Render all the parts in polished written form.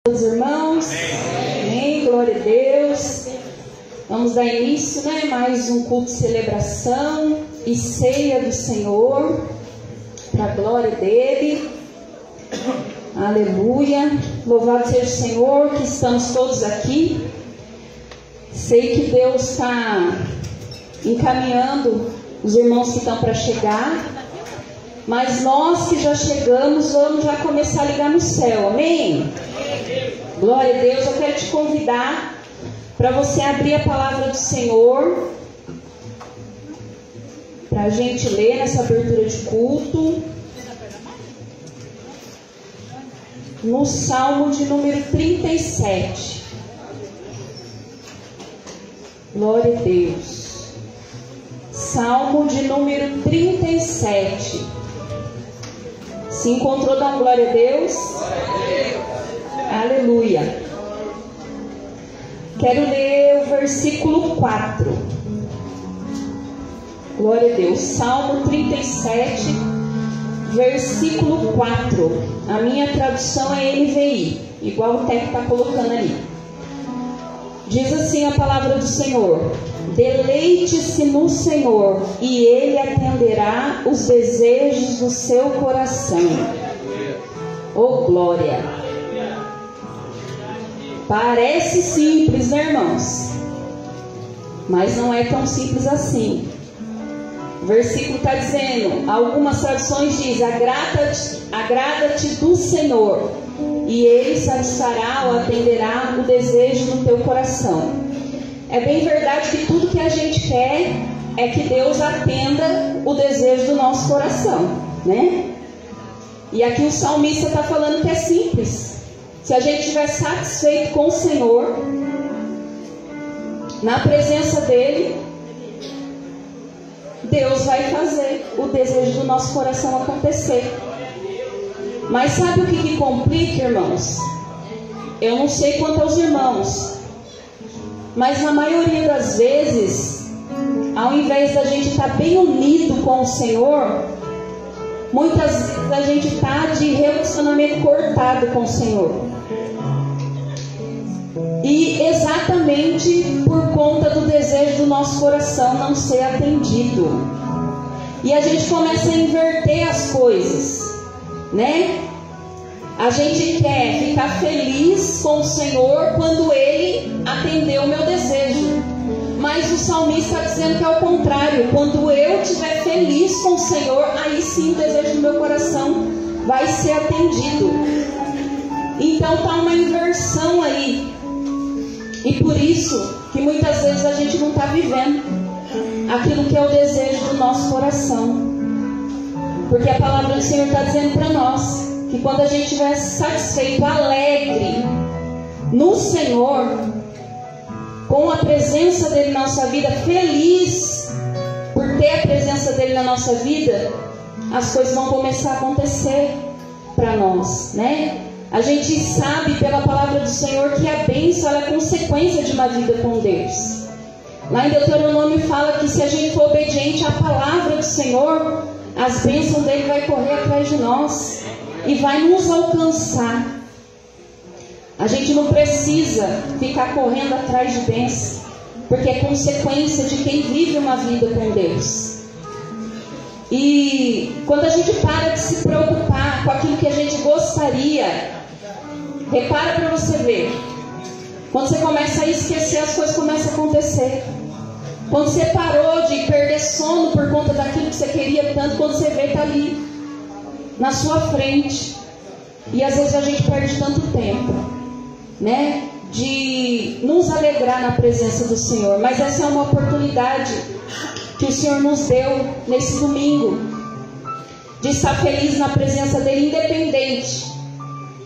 Os irmãos, amém, glória a Deus. Vamos dar início, mais um culto de celebração e ceia do Senhor, para a glória dele. Aleluia, louvado seja o Senhor, que estamos todos aqui. Sei que Deus está encaminhando os irmãos que estão para chegar, mas nós que já chegamos, vamos já começar a ligar no céu, amém? Glória a Deus. Eu quero te convidar para você abrir a palavra do Senhor, para a gente ler nessa abertura de culto, no Salmo de número 37. Glória a Deus. Salmo de número 37. Se encontrou, dá glória a Deus. Aleluia. Quero ler o versículo 4. Glória a Deus. Salmo 37, versículo 4. A minha tradução é NVI, igual o Teco está colocando ali. Diz assim a palavra do Senhor: deleite-se no Senhor, e Ele atenderá os desejos do seu coração. Oh, glória! Parece simples, né, irmãos? Mas não é tão simples assim. O versículo está dizendo, algumas traduções dizem: agrada-te do Senhor, e Ele satisfará ou atenderá o desejo do teu coração. É bem verdade que tudo que a gente quer é que Deus atenda o desejo do nosso coração, né? E aqui o salmista está falando que é simples. Se a gente estiver satisfeito com o Senhor, na presença dEle, Deus vai fazer o desejo do nosso coração acontecer. Mas sabe o que complica, irmãos? Eu não sei quanto aos irmãos, mas na maioria das vezes, ao invés da gente estar bem unido com o Senhor, muitas vezes a gente está de relacionamento cortado com o Senhor. E exatamente por conta do desejo do nosso coração não ser atendido. E a gente começa a inverter as coisas, né? A gente quer ficar feliz com o Senhor quando Ele atendeu o meu desejo. Mas o salmista está dizendo que é o contrário. Quando eu estiver feliz com o Senhor, aí sim o desejo do meu coração vai ser atendido. Então está uma inversão aí. E por isso que muitas vezes a gente não está vivendo aquilo que é o desejo do nosso coração. Porque a palavra do Senhor está dizendo para nós que quando a gente estiver satisfeito, alegre no Senhor, com a presença dEle na nossa vida, feliz por ter a presença dEle na nossa vida, as coisas vão começar a acontecer para nós, né? A gente sabe pela palavra do Senhor que a bênção é consequência de uma vida com Deus. Lá em Deuteronômio fala que se a gente for obediente à palavra do Senhor, as bênçãos dele vai correr atrás de nós e vai nos alcançar. A gente não precisa ficar correndo atrás de bênçãos, porque é consequência de quem vive uma vida com Deus. E quando a gente para de se preocupar com aquilo que a gente gostaria, repara para você ver, quando você começa a esquecer, as coisas começam a acontecer. Quando você parou de perder sono por conta daquilo que você queria tanto, quando você vê, está ali na sua frente. E às vezes a gente perde tanto tempo, né, de nos alegrar na presença do Senhor. Mas essa é uma oportunidade que o Senhor nos deu nesse domingo, de estar feliz na presença dEle, independente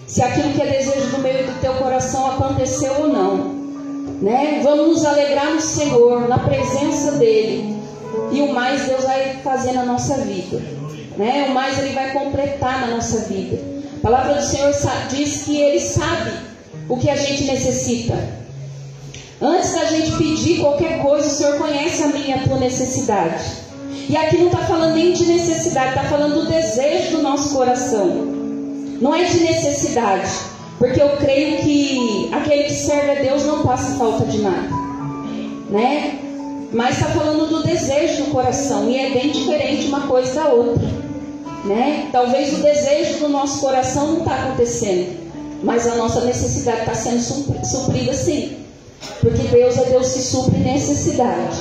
se aquilo que é desejo do meu e do teu coração aconteceu ou não, né? Vamos nos alegrar no Senhor, na presença dEle, e o mais Deus vai fazer na nossa vida, né? O mais Ele vai completar na nossa vida. A palavra do Senhor diz que Ele sabe o que a gente necessita. Antes da gente pedir qualquer coisa, o Senhor conhece a minha e a tua necessidade. E aqui não está falando nem de necessidade, está falando do desejo do nosso coração. Não é de necessidade. Porque eu creio que aquele que serve a Deus não passa falta de nada, né? Mas está falando do desejo do coração, e é bem diferente uma coisa da outra, né? Talvez o desejo do nosso coração não está acontecendo, mas a nossa necessidade está sendo suprida sim, porque Deus é Deus que supre necessidade.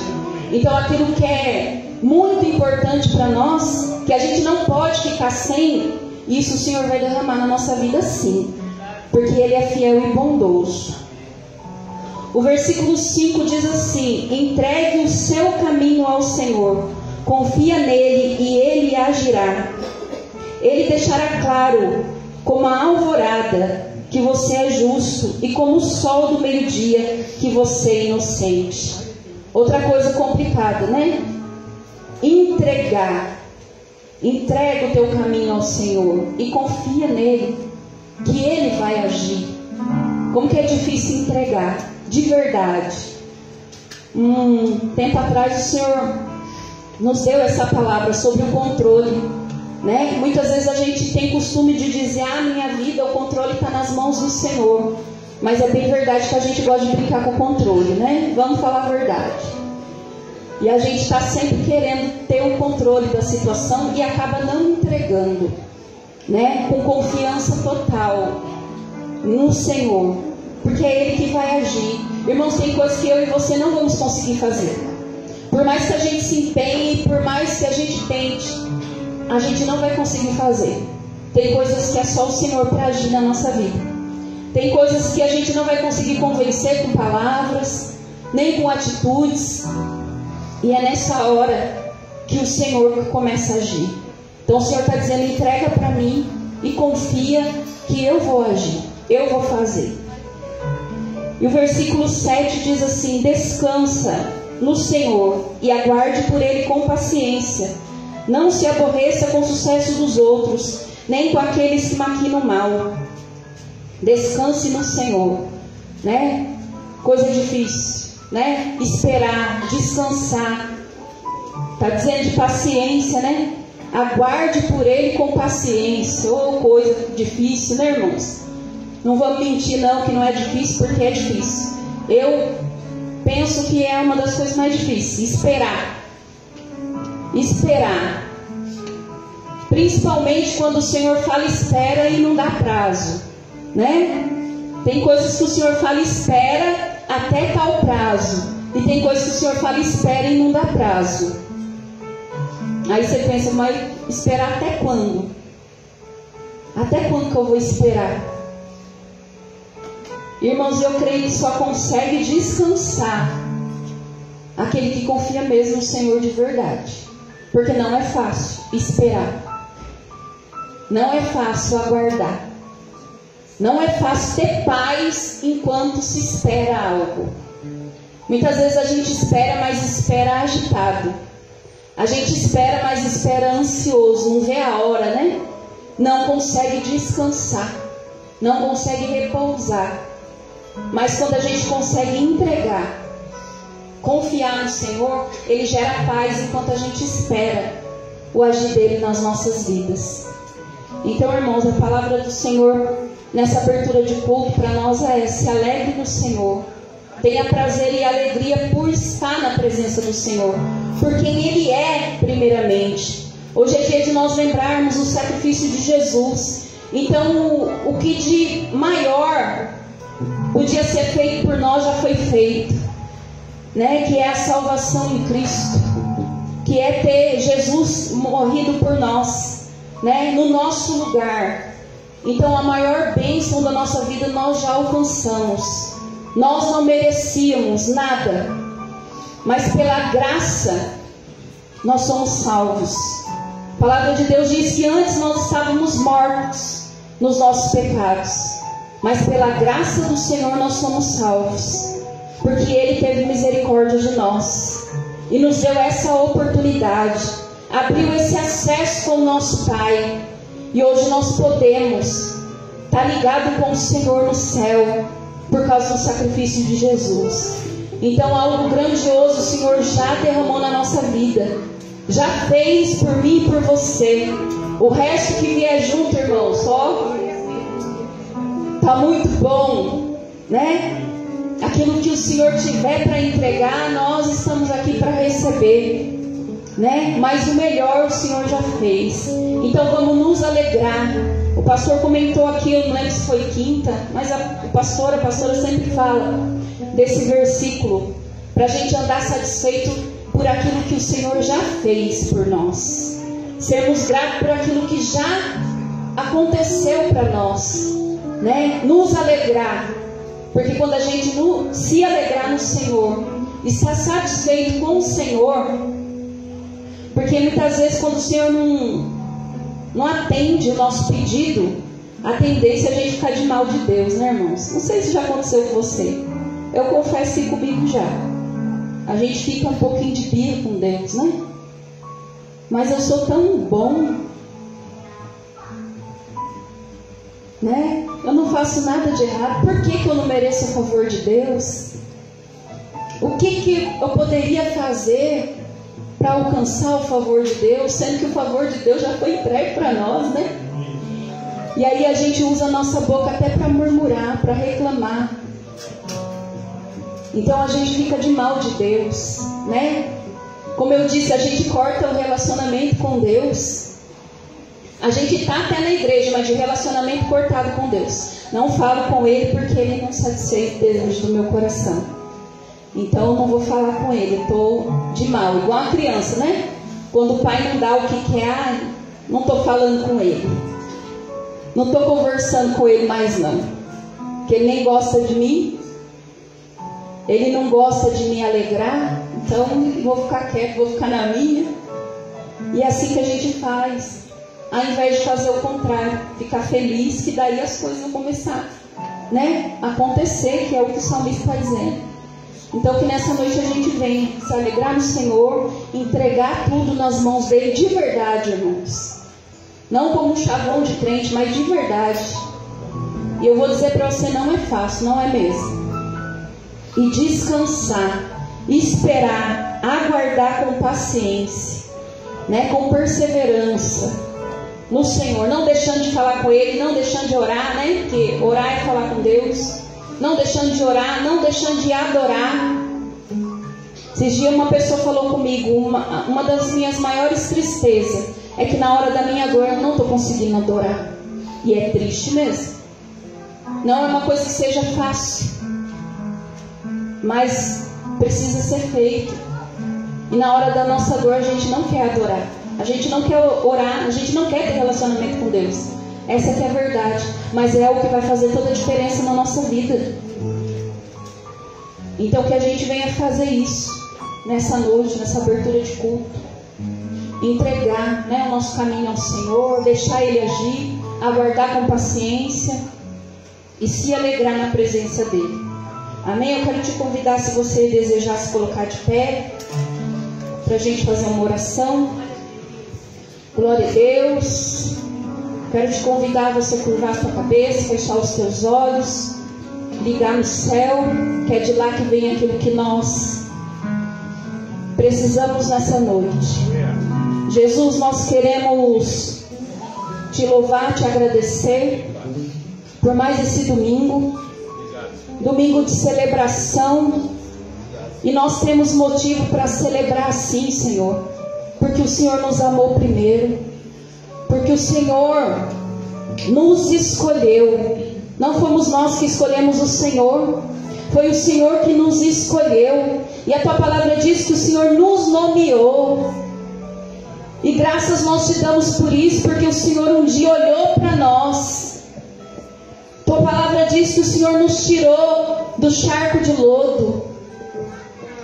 Então aquilo que é muito importante para nós, que a gente não pode ficar sem, isso o Senhor vai derramar na nossa vida sim, porque Ele é fiel e bondoso. O versículo 5 diz assim: entregue o seu caminho ao Senhor, confia nele e Ele agirá. Ele deixará claro como a alvorada que você é justo, e como o sol do meio-dia que você é inocente. Outra coisa complicada, né? Entregar. Entrega o teu caminho ao Senhor e confia nele, que Ele vai agir. Como que é difícil entregar, de verdade. Tempo atrás o Senhor nos deu essa palavra sobre o controle, né? Muitas vezes a gente tem costume de dizer: minha vida, o controle está nas mãos do Senhor. Mas é bem verdade que a gente gosta de brincar com o controle, né? Vamos falar a verdade. E a gente está sempre querendo ter o controle da situação e acaba não entregando, né? Com confiança total no Senhor, porque é Ele que vai agir. Irmãos, tem coisas que eu e você não vamos conseguir fazer. Por mais que a gente se empenhe, por mais que a gente tente, a gente não vai conseguir fazer. Tem coisas que é só o Senhor para agir na nossa vida. Tem coisas que a gente não vai conseguir convencer com palavras, nem com atitudes. E é nessa hora que o Senhor começa a agir. Então o Senhor está dizendo: entrega para mim e confia que eu vou agir, eu vou fazer. E o versículo 7 diz assim: descansa no Senhor e aguarde por Ele com paciência. Não se aborreça com o sucesso dos outros, nem com aqueles que maquinam mal. Descanse no Senhor, né? Coisa difícil, né? Esperar, descansar. Está dizendo de paciência, né? Aguarde por Ele com paciência. Oh, coisa difícil, né, irmãos? Não vamos mentir não, que não é difícil, porque é difícil. Eu penso que é uma das coisas mais difíceis. Esperar. Principalmente quando o Senhor fala espera e não dá prazo, né? Tem coisas que o Senhor fala espera até tal prazo, e tem coisas que o Senhor fala espera e não dá prazo. Aí você pensa: mas esperar até quando? Até quando que eu vou esperar? Irmãos, eu creio que só consegue descansar aquele que confia mesmo no Senhor de verdade, porque não é fácil esperar. Não é fácil aguardar. Não é fácil ter paz enquanto se espera algo. Muitas vezes a gente espera, mas espera agitado. A gente espera, mas espera ansioso. Não vê a hora, né? Não consegue descansar. Não consegue repousar. Mas quando a gente consegue entregar, confiar no Senhor, Ele gera paz enquanto a gente espera o agir dEle nas nossas vidas. Então, irmãos, a palavra do Senhor nessa abertura de culto para nós é: se alegre no Senhor, tenha prazer e alegria por estar na presença do Senhor, por quem Ele é primeiramente. Hoje é dia de nós lembrarmos o sacrifício de Jesus. Então o que de maior podia ser feito por nós já foi feito, né? Que é a salvação em Cristo, que é ter Jesus morrido por nós, né? No nosso lugar. Então a maior bênção da nossa vida nós já alcançamos. Nós não merecíamos nada, mas pela graça nós somos salvos. A palavra de Deus diz que antes nós estávamos mortos nos nossos pecados, mas pela graça do Senhor nós somos salvos, porque Ele teve misericórdia de nós e nos deu essa oportunidade, abriu esse acesso com o nosso Pai. E hoje nós podemos estar ligados com o Senhor no céu, por causa do sacrifício de Jesus. Então algo grandioso o Senhor já derramou na nossa vida, já fez por mim e por você. O resto que vier junto, irmãos, só Está muito bom, né? Aquilo que o Senhor tiver para entregar, nós estamos aqui para receber, né? Mas o melhor o Senhor já fez. Então vamos nos alegrar. O pastor comentou aqui, eu não lembro se foi quinta, mas a pastora sempre fala desse versículo, para a gente andar satisfeito por aquilo que o Senhor já fez por nós. Sermos gratos por aquilo que já aconteceu para nós, né? Nos alegrar, porque quando a gente se alegrar no Senhor, está satisfeito com o Senhor, porque muitas vezes quando o Senhor não atende o nosso pedido, a tendência é a gente ficar de mal de Deus, né, irmãos? Não sei se já aconteceu com você. Eu confesso que comigo já. A gente fica um pouquinho de birra com Deus, né? Mas eu sou tão bom, né? Eu não faço nada de errado. Por que eu não mereço o favor de Deus? O que eu poderia fazer para alcançar o favor de Deus, sendo que o favor de Deus já foi entregue para nós, né? E aí a gente usa a nossa boca até para murmurar, para reclamar. Então a gente fica de mal de Deus, né? Como eu disse, a gente corta o relacionamento com Deus. A gente está até na igreja, mas de relacionamento cortado com Deus. Não falo com Ele porque Ele não satisfez o desejo do meu coração. Então eu não vou falar com Ele, estou de mal, igual a criança, né? Quando o pai não dá o que quer, não estou falando com ele, não estou conversando com ele mais não, porque ele nem gosta de mim, ele não gosta de me alegrar, então vou ficar quieto, vou ficar na minha. E é assim que a gente faz, ao invés de fazer o contrário, ficar feliz, que daí as coisas vão começar, né, a acontecer, que é o que o salmista está dizendo. Então que nessa noite a gente venha se alegrar no Senhor, entregar tudo nas mãos dele de verdade, irmãos. Não como um chavão de crente, mas de verdade. E eu vou dizer para você, não é fácil, não é mesmo. E descansar, esperar, aguardar com paciência, né, com perseverança no Senhor, não deixando de falar com Ele, não deixando de orar, né, porque orar é falar com Deus. Não deixando de orar, não deixando de adorar. Esses dias uma pessoa falou comigo, uma das minhas maiores tristezas é que na hora da minha dor eu não estou conseguindo adorar. E é triste mesmo. Não é uma coisa que seja fácil, mas precisa ser feito. E na hora da nossa dor a gente não quer adorar, a gente não quer orar, a gente não quer ter relacionamento com Deus. Essa que é a verdade, mas é o que vai fazer toda a diferença na nossa vida. Então que a gente venha fazer isso nessa noite, nessa abertura de culto, entregar, né, o nosso caminho ao Senhor, deixar Ele agir, aguardar com paciência e se alegrar na presença dEle. Amém? Eu quero te convidar, se você desejar se colocar de pé, para a gente fazer uma oração. Glória a Deus. Quero te convidar a você curvar a sua cabeça, fechar os teus olhos, ligar no céu, que é de lá que vem aquilo que nós precisamos nessa noite. Jesus, nós queremos te louvar, te agradecer por mais esse domingo de celebração, e nós temos motivo para celebrar sim, Senhor, porque o Senhor nos amou primeiro. Porque o Senhor nos escolheu. Não fomos nós que escolhemos o Senhor, foi o Senhor que nos escolheu. E a tua palavra diz que o Senhor nos nomeou. E graças nós te damos por isso, porque o Senhor um dia olhou para nós. Tua palavra diz que o Senhor nos tirou do charco de lodo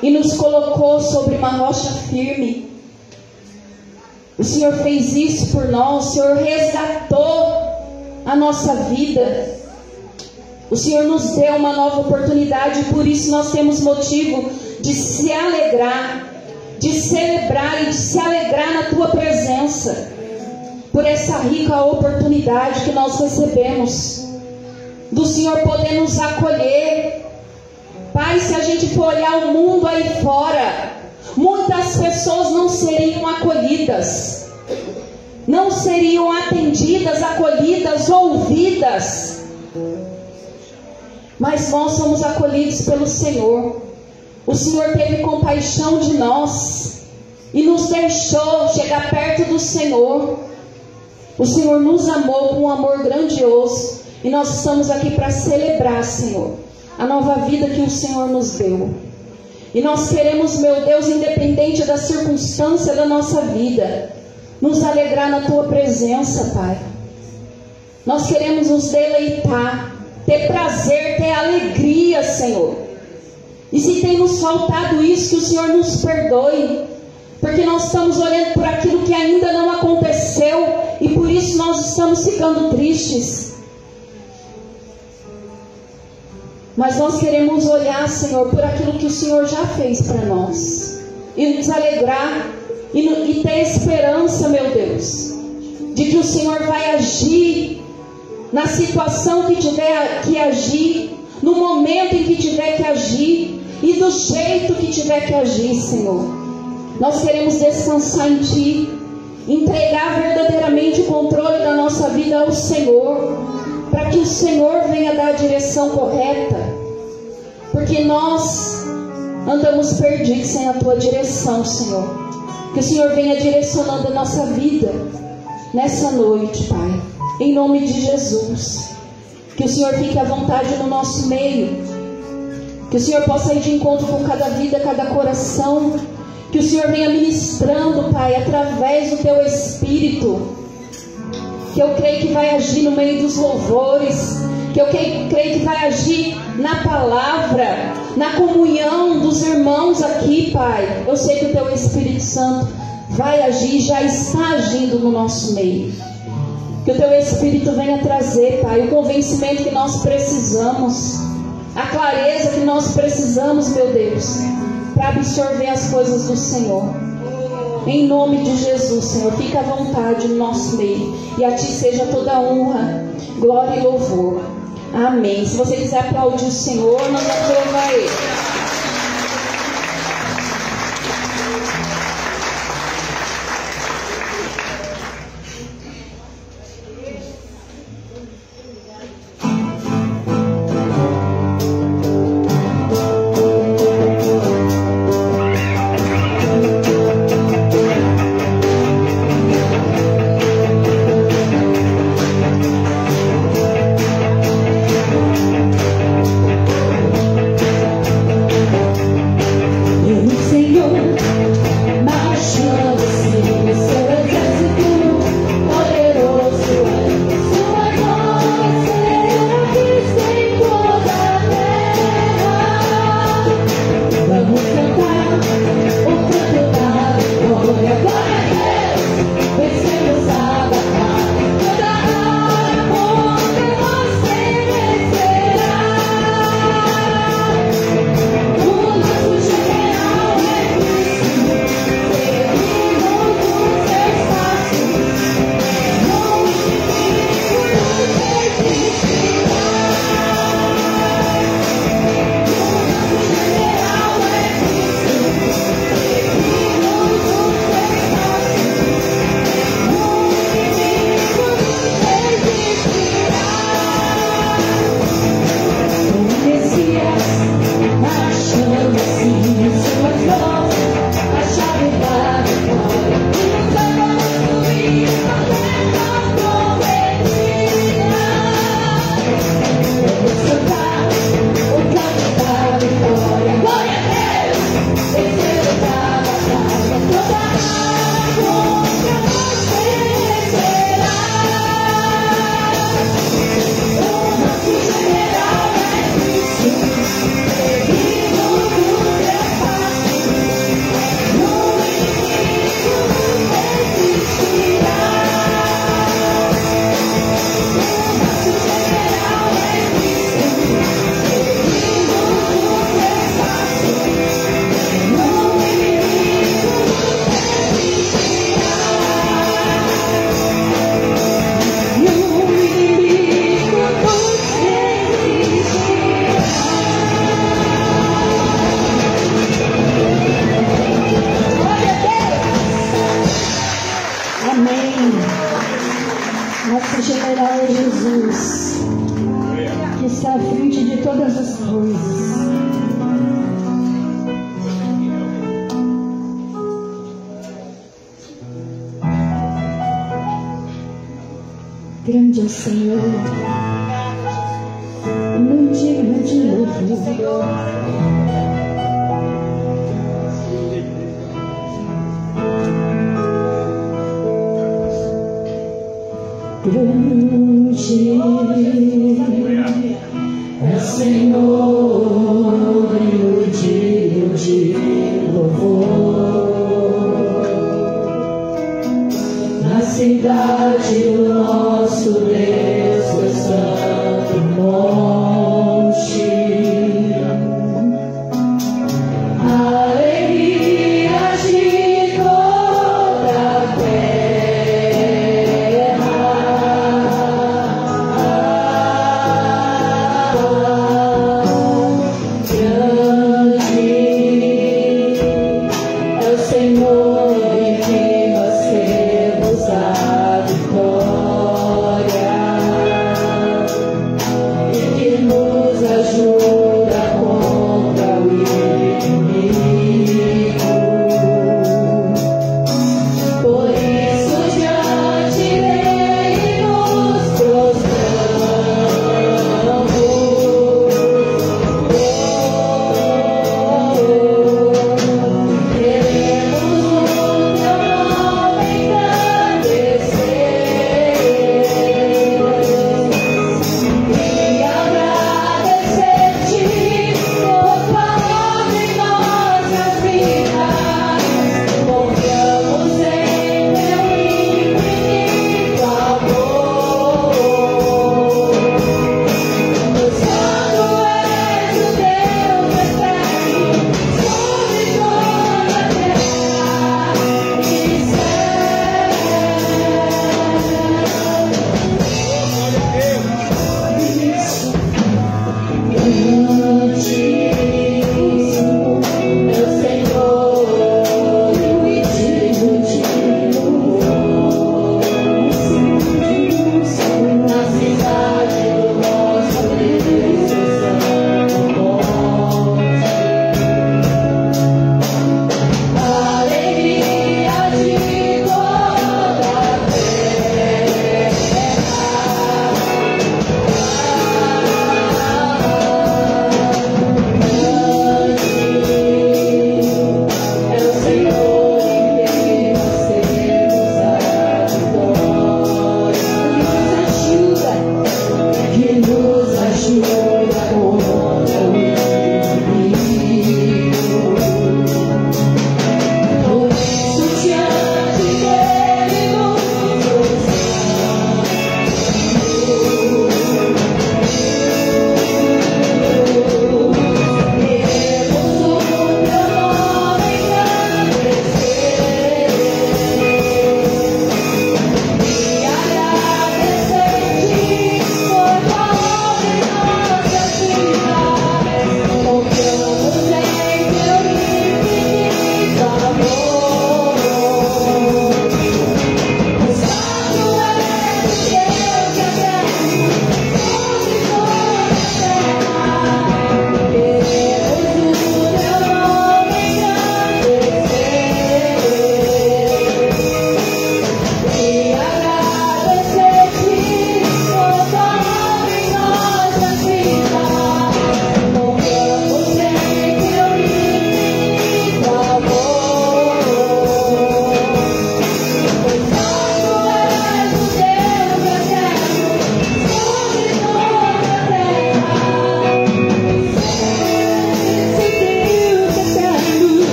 e nos colocou sobre uma rocha firme. O Senhor fez isso por nós, o Senhor resgatou a nossa vida. O Senhor nos deu uma nova oportunidade, e por isso nós temos motivo de se alegrar, de celebrar e de se alegrar na tua presença, por essa rica oportunidade que nós recebemos, do Senhor poder nos acolher. Pai, se a gente for olhar o mundo aí fora, muitas pessoas não seriam acolhidas, não seriam atendidas, acolhidas, ouvidas. mas nós somos acolhidos pelo Senhor. O Senhor teve compaixão de nós e nos deixou chegar perto do Senhor. O Senhor nos amou com um amor grandioso e nós estamos aqui para celebrar, Senhor, a nova vida que o Senhor nos deu. E nós queremos, meu Deus, independente da circunstância da nossa vida, nos alegrar na Tua presença, Pai. Nós queremos nos deleitar, ter prazer, ter alegria, Senhor. E se tem nos faltado isso, que o Senhor nos perdoe, porque nós estamos olhando por aquilo que ainda não aconteceu e por isso nós estamos ficando tristes. Mas nós queremos olhar, Senhor, por aquilo que o Senhor já fez para nós e nos alegrar e ter esperança, meu Deus, de que o Senhor vai agir na situação que tiver que agir, no momento em que tiver que agir e do jeito que tiver que agir, Senhor. Nós queremos descansar em Ti, entregar verdadeiramente o controle da nossa vida ao Senhor, para que o Senhor venha dar a direção correta, porque nós andamos perdidos sem a Tua direção, Senhor. Que o Senhor venha direcionando a nossa vida nessa noite, Pai, em nome de Jesus. Que o Senhor fique à vontade no nosso meio, que o Senhor possa ir de encontro com cada vida, cada coração, que o Senhor venha ministrando, Pai, através do Teu Espírito, que eu creio que vai agir no meio dos louvores, que eu creio que vai agir na palavra, na comunhão dos irmãos aqui, Pai. Eu sei que o Teu Espírito Santo vai agir, já está agindo no nosso meio. Que o Teu Espírito venha trazer, Pai, o convencimento que nós precisamos, a clareza que nós precisamos, meu Deus, para absorver as coisas do Senhor. Em nome de Jesus, Senhor, fica à vontade no nosso meio. E a Ti seja toda a honra, glória e louvor. Amém. Se você quiser aplaudir o Senhor, nós vamos louvar Ele. coisas. Grande é o Senhor, não digno de louvor. Grande é o Senhor e o digno de louvor. Na cidade do nosso Deus, o santo monte, alegria de toda a terra. Grande é o Senhor em quem nós temos a vitória, e que nos ajuda contra o inimigo. Por isso diante dele nos prostramos. Queremos o teu nome engrandecer e agradecer-te por tua obra em nossas vidas. Confiamos em teu infinito amor. Santo és o Deus eterno sobre toda a terra e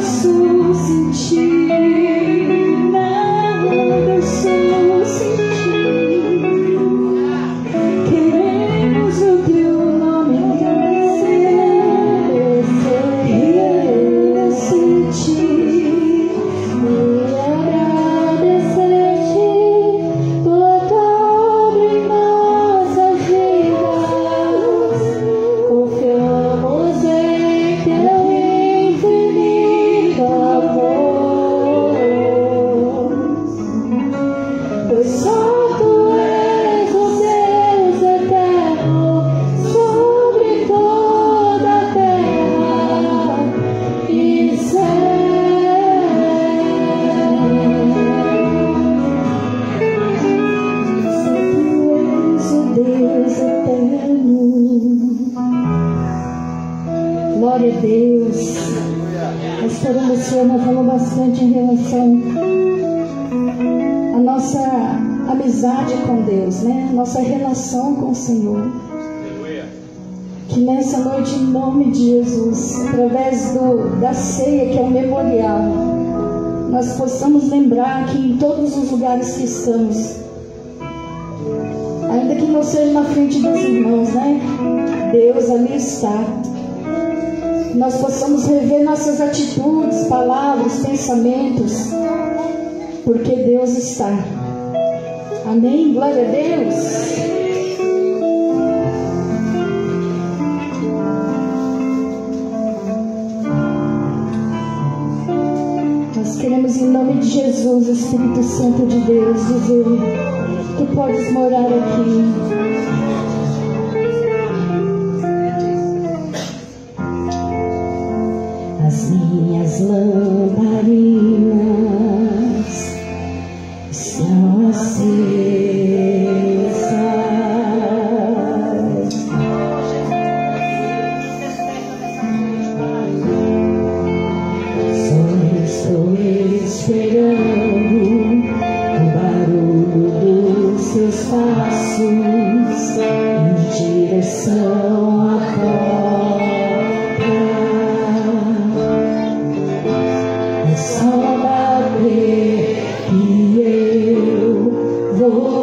sou sem ti, nada sou sem ti. Queremos o teu nome engrandecer, agradecer-te e agradecer-te por tua obra em nossas vidas. Confiamos em teu infinito amor, pois só tu és o Deus eterno sobre toda a terra e céu. Só tu és o Deus eterno. Glória a Deus. Nós podemos ser, nós falamos bastante em relação à nossa amizade com Deus, né? Nossa relação com o Senhor. Que nessa noite, em nome de Jesus, através da ceia, que é o memorial, nós possamos lembrar que em todos os lugares que estamos, ainda que não seja na frente dos irmãos, né? Deus ali está. Nós possamos rever nossas atitudes, palavras, pensamentos, porque Deus está. Amém? Glória a Deus. Nós queremos, em nome de Jesus, Espírito Santo de Deus, dizer: tu podes morar aqui. As minhas lamparinas estão acesas. Só estou esperando o barulho dos seus passos em direção à porta. É só bater e eu vou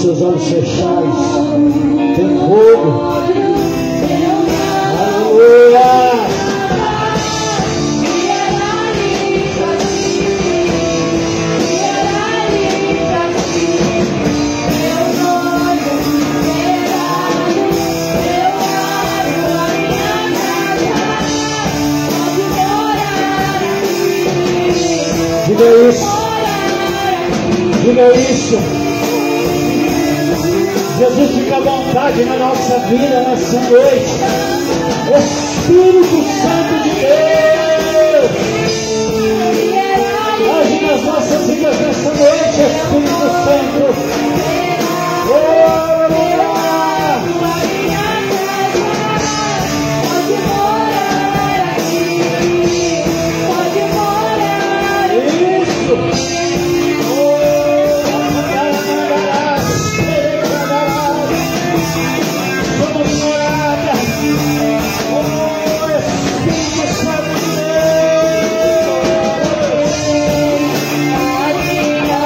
seus olhos fechados. Tem fogo. Aleluia. Diga isso. Diga isso. Jesus fica à vontade na nossa vida nessa noite. Espírito Santo de Deus. Age nas nossas vidas nessa noite, Espírito Santo. Maria.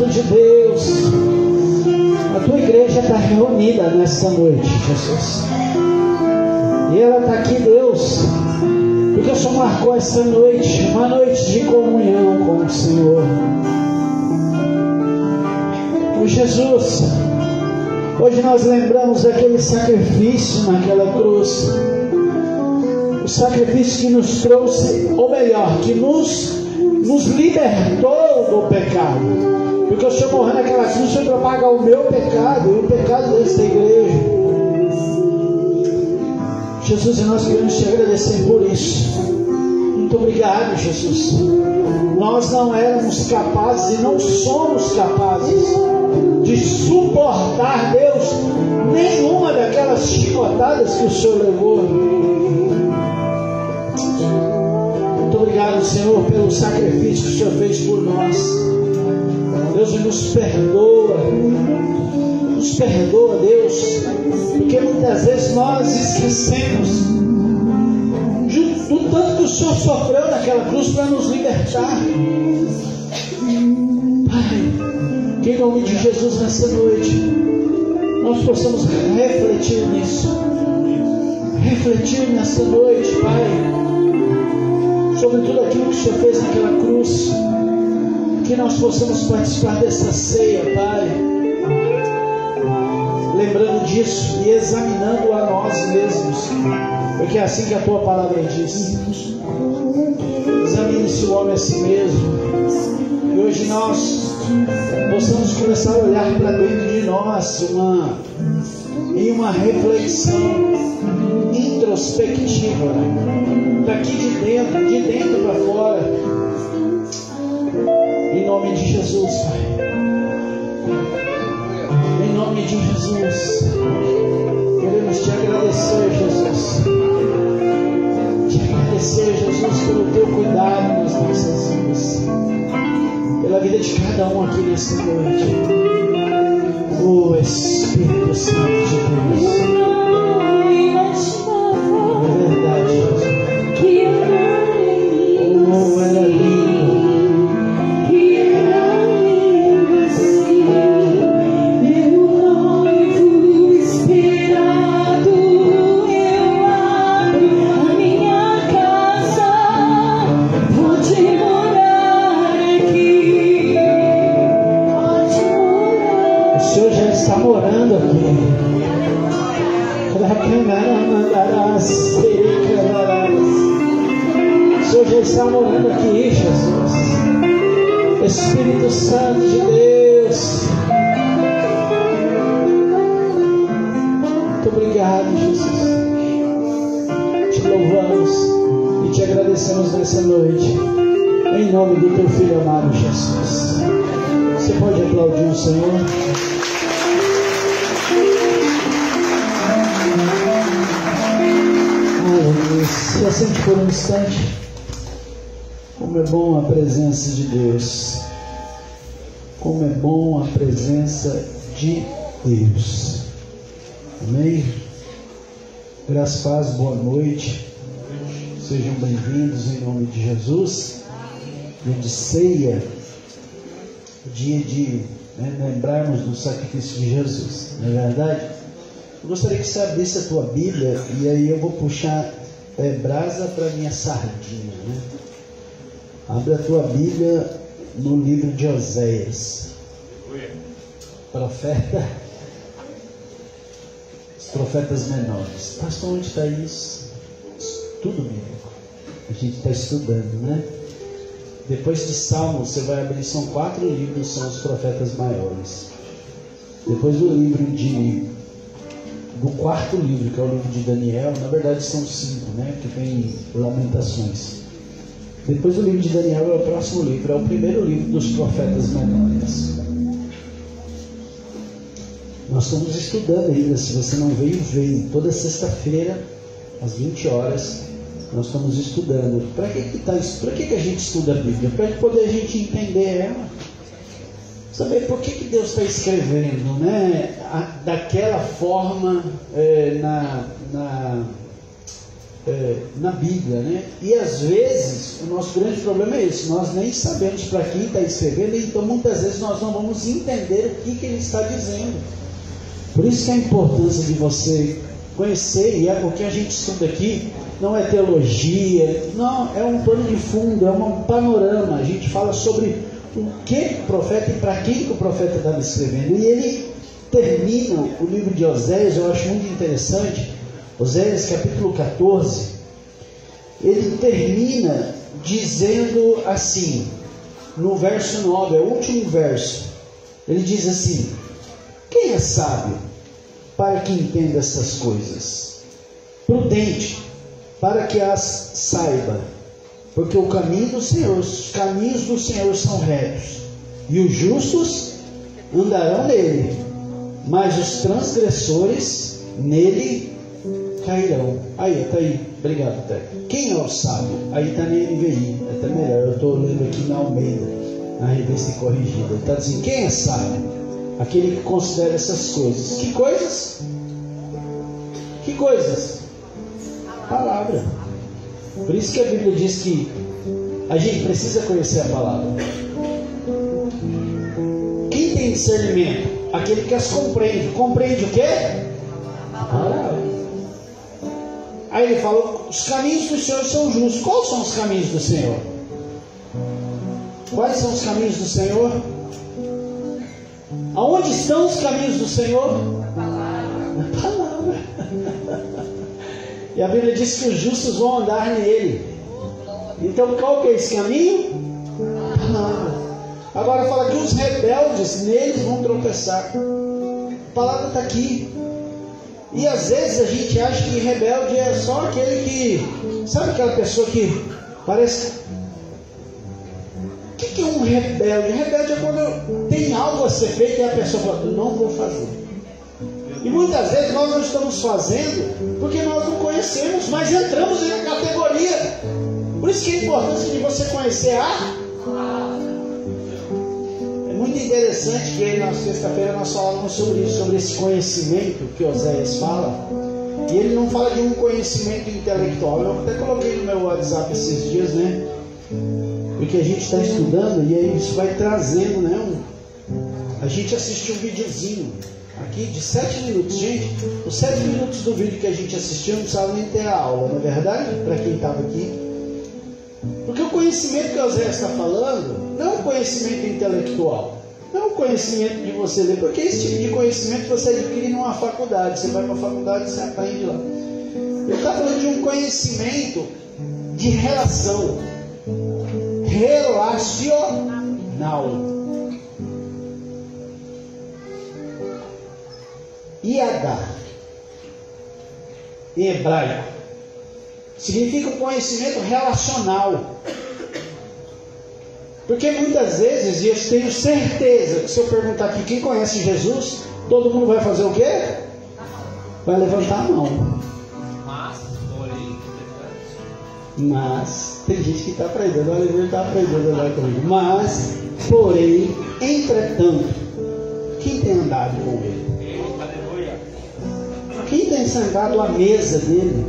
de Deus, a tua igreja está reunida nesta noite, Jesus. E ela está aqui, Deus, porque o Senhor marcou esta noite, uma noite de comunhão com o Senhor. Oh, Jesus, hoje nós lembramos daquele sacrifício naquela cruz, o sacrifício que nos trouxe, ou melhor, que nos libertou do pecado, porque o Senhor morreu naquela cruz para pagar o meu pecado e o pecado desta igreja. Jesus, e nós queremos te agradecer por isso. Muito obrigado, Jesus. Nós não éramos capazes e não somos capazes de suportar, Deus, nenhuma daquelas chicotadas que o Senhor levou. Muito obrigado, Senhor, pelo sacrifício que o Senhor fez por nós. Deus, nos perdoa, Deus, porque muitas vezes nós esquecemos do tanto que o Senhor sofreu naquela cruz para nos libertar. Pai, que em nome de Jesus nessa noite nós possamos refletir nisso, refletir nessa noite, Pai, sobre tudo aquilo que o Senhor fez naquela cruz, que nós possamos participar dessa ceia, Pai, lembrando disso e examinando a nós mesmos, porque é assim que a Tua palavra diz. Examine-se o homem a si mesmo, e hoje nós possamos começar a olhar para dentro de nós em uma reflexão introspectiva, daqui de dentro para fora, em nome de Jesus, Pai. Em nome de Jesus, queremos te agradecer, Jesus. Te agradecer, Jesus, pelo teu cuidado nas nossas vidas, pela vida de cada um aqui nessa noite. Oh, Espírito Santo de Deus, é verdade, Jesus. Oh, ela é linda. Morando aqui, o Senhor já está morando aqui, Jesus. Espírito Santo de Deus, muito obrigado, Jesus. Te louvamos e te agradecemos nessa noite, em nome do teu Filho amado Jesus. Você pode aplaudir o Senhor? Se assente por um instante. Como é bom a presença de Deus. Como é bom a presença de Deus. Amém? Graças, paz, boa noite. Sejam bem-vindos em nome de Jesus. Dia de ceia, dia de lembrarmos do sacrifício de Jesus, não é verdade? Eu gostaria que você abrisse a tua Bíblia, e aí eu vou puxar brasa para minha sardinha, né? Abre a tua Bíblia no livro de Oséias. Os profetas menores. Pastor, onde está isso? Estudo bíblico. A gente está estudando, né? Depois de Salmos, você vai abrir, são 4 livros, são os profetas maiores. Depois do livro do 4º livro, que é o livro de Daniel, na verdade são 5, né? Que tem Lamentações. Depois do livro de Daniel é o próximo livro, é o primeiro livro dos profetas menores. Nós estamos estudando ainda, se você não veio, vem. Toda sexta-feira, às 20 horas, nós estamos estudando. Para que a gente estuda a Bíblia? Para poder a gente entender ela. Saber por que Deus está escrevendo, né? Daquela forma, na Bíblia, né? E às vezes o nosso grande problema é esse: nós nem sabemos para quem está escrevendo, então muitas vezes nós não vamos entender o que ele está dizendo. Por isso que a importância de você conhecer, e o que a gente estuda aqui não é teologia, não, é um pano de fundo, é um panorama. A gente fala sobre o que o profeta e para quem que o profeta estava escrevendo. E ele termina o livro de Oséias, eu acho muito interessante. Oséias capítulo 14, ele termina dizendo assim, no verso 9, é o último verso, ele diz assim: quem é sábio para que entenda essas coisas? Prudente para que as saiba, porque o caminho do Senhor, os caminhos do Senhor são retos, e os justos andarão nele, mas os transgressores nele cairão. Aí, está aí, obrigado, Té. Quem é o sábio? Aí está na NVI, é até melhor, eu estou lendo aqui na Almeida, na revista corrigida. Ele está dizendo: quem é sábio? Aquele que considera essas coisas. Que coisas? Que coisas? Palavra. Por isso que a Bíblia diz que a gente precisa conhecer a palavra. Quem tem discernimento? Aquele que as compreende. Compreende o quê? A palavra. Aí ele fala: os caminhos do Senhor são justos. Quais são os caminhos do Senhor? Quais são os caminhos do Senhor? Aonde estão os caminhos do Senhor? Na palavra. E a Bíblia diz que os justos vão andar nele. Então qual que é esse caminho? A palavra. Agora fala que os rebeldes neles vão tropeçar. A palavra está aqui. E às vezes a gente acha que rebelde é só aquele que... Sabe aquela pessoa que parece... O que é um rebelde? Rebelde é quando tem algo a ser feito e a pessoa fala: não vou fazer. E muitas vezes nós não estamos fazendo porque nós não conhecemos, mas entramos na categoria. Por isso que a importância de você conhecer É muito interessante que aí na sexta-feira nós falamos sobre isso, sobre esse conhecimento que Oséias fala. E ele não fala de um conhecimento intelectual. Eu até coloquei no meu WhatsApp esses dias, né? Porque a gente está estudando e aí isso vai trazendo, né? A gente assistiu um videozinho aqui de 7 minutos. Gente, os 7 minutos do vídeo que a gente assistiu não precisava nem ter a aula, não é verdade? Para quem estava aqui. Porque o conhecimento que o Oséias está falando não é um conhecimento intelectual. Não é um conhecimento de você ler. Porque esse tipo de conhecimento você adquire numa faculdade. Você vai para a faculdade e você aprende lá. Ele está falando de um conhecimento de relação. Relacional. Iadá, em hebraico, significa um conhecimento relacional. Porque muitas vezes, e eu tenho certeza que se eu perguntar aqui quem conhece Jesus, todo mundo vai fazer o quê? Vai levantar a mão. Mas tem gente que está aprendendo, olha, ele está aprendendo agora comigo. Mas, porém, entretanto, quem tem andado com ele? Quem tem sentado à mesa dele?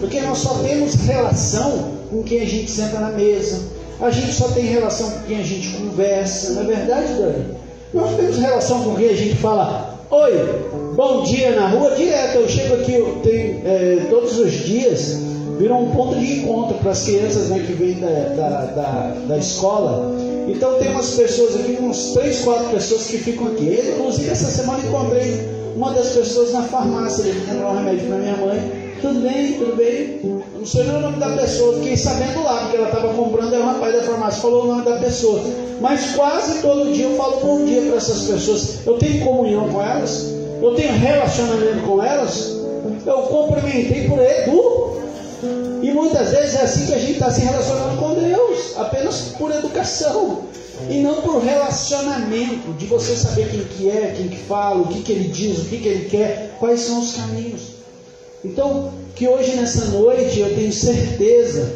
Porque nós só temos relação com quem a gente senta na mesa. A gente só tem relação com quem a gente conversa. Não é verdade, Dani? Nós temos relação com quem a gente fala: oi, bom dia na rua, direto. Eu chego aqui, todos os dias, virou um ponto de encontro para as crianças, né, que vêm da escola. Então tem umas pessoas aqui, uns 3, 4 pessoas que ficam aqui. Eu, inclusive, essa semana encontrei uma das pessoas na farmácia, ele vendendo um remédio para minha mãe. Tudo bem, tudo bem. Eu não sei nem o nome da pessoa, fiquei sabendo lá, porque ela estava comprando, aí o rapaz da farmácia falou o nome da pessoa. Mas quase todo dia eu falo bom dia para essas pessoas. Eu tenho comunhão com elas, eu tenho relacionamento com elas, eu cumprimentei por Edu. E muitas vezes é assim que a gente está se relacionando com Deus, apenas por educação. E não por relacionamento, de você saber quem que é, quem que fala, o que que ele diz, o que que ele quer, quais são os caminhos. Então, que hoje nessa noite eu tenho certeza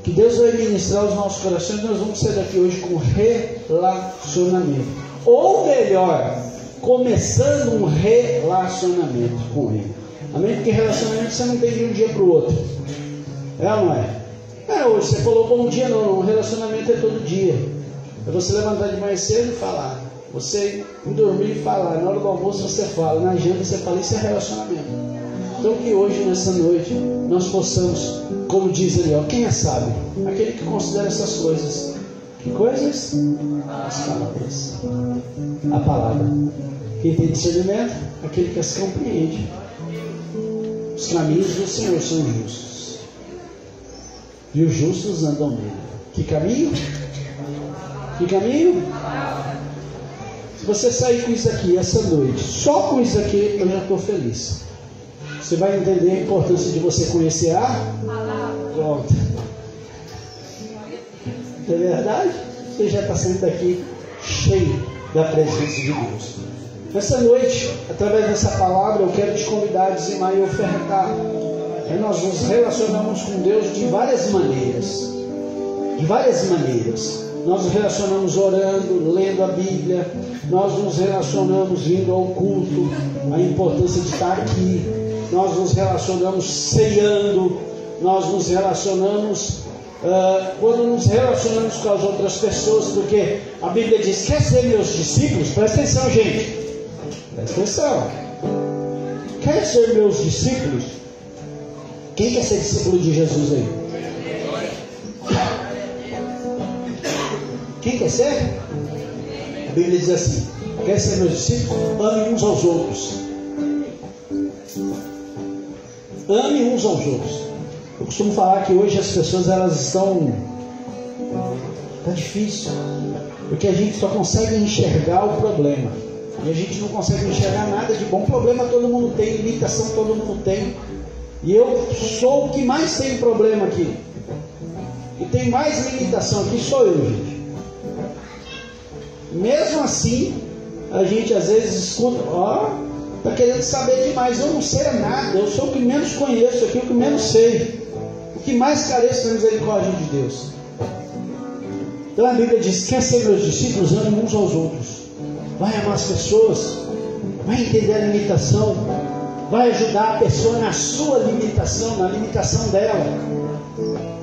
que Deus vai ministrar os nossos corações. Nós vamos sair daqui hoje com relacionamento. Ou melhor, começando um relacionamento com Ele. Amém? Porque relacionamento você não tem de um dia para o outro. É ou não é? É, hoje você colocou um dia, não. Um relacionamento é todo dia. É você levantar de manhã cedo e falar. Você ir dormir e falar. Na hora do almoço você fala. Na janta você fala. Isso é relacionamento. Então que hoje, nessa noite, nós possamos, como diz ali, ó, quem é sábio? Aquele que considera essas coisas. Que coisas? As palavras. A palavra. Quem tem discernimento? Aquele que as compreende. Os caminhos do Senhor são justos. E os justos andam nele. Que caminho? Que caminho? Se você sair com isso aqui essa noite, só com isso aqui, eu já estou feliz. Você vai entender a importância de você conhecer a pronto. Não é verdade? Você já está saindo daqui cheio da presença de Deus. Nessa noite, através dessa palavra, eu quero te convidar a dizimar e ofertar. Nós nos relacionamos com Deus de várias maneiras. De várias maneiras. Nós nos relacionamos orando, lendo a Bíblia. Nós nos relacionamos vindo ao culto. A importância de estar aqui. Nós nos relacionamos ceando. Nós nos relacionamos quando nos relacionamos com as outras pessoas. Porque a Bíblia diz: quer ser meus discípulos? Presta atenção, gente. Presta atenção. Quer ser meus discípulos? Quem quer ser discípulo de Jesus aí? Quem quer ser? A Bíblia diz assim: quer ser meus discípulos? Amem uns aos outros. Amem uns aos outros. Eu costumo falar que hoje as pessoas elas estão... Está difícil. Porque a gente só consegue enxergar o problema. E a gente não consegue enxergar nada de bom. Problema todo mundo tem, limitação todo mundo tem. E eu sou o que mais tem problema aqui. E tem mais limitação aqui, sou eu, gente. Mesmo assim, a gente às vezes escuta, está querendo saber demais. Eu não sei nada, eu sou o que menos conheço aqui, o que menos sei. O que mais careço da misericórdia de Deus. Então a Bíblia diz: quer ser meus discípulos, amem uns aos outros. Vai amar as pessoas, vai entender a limitação, vai ajudar a pessoa na sua limitação, na limitação dela.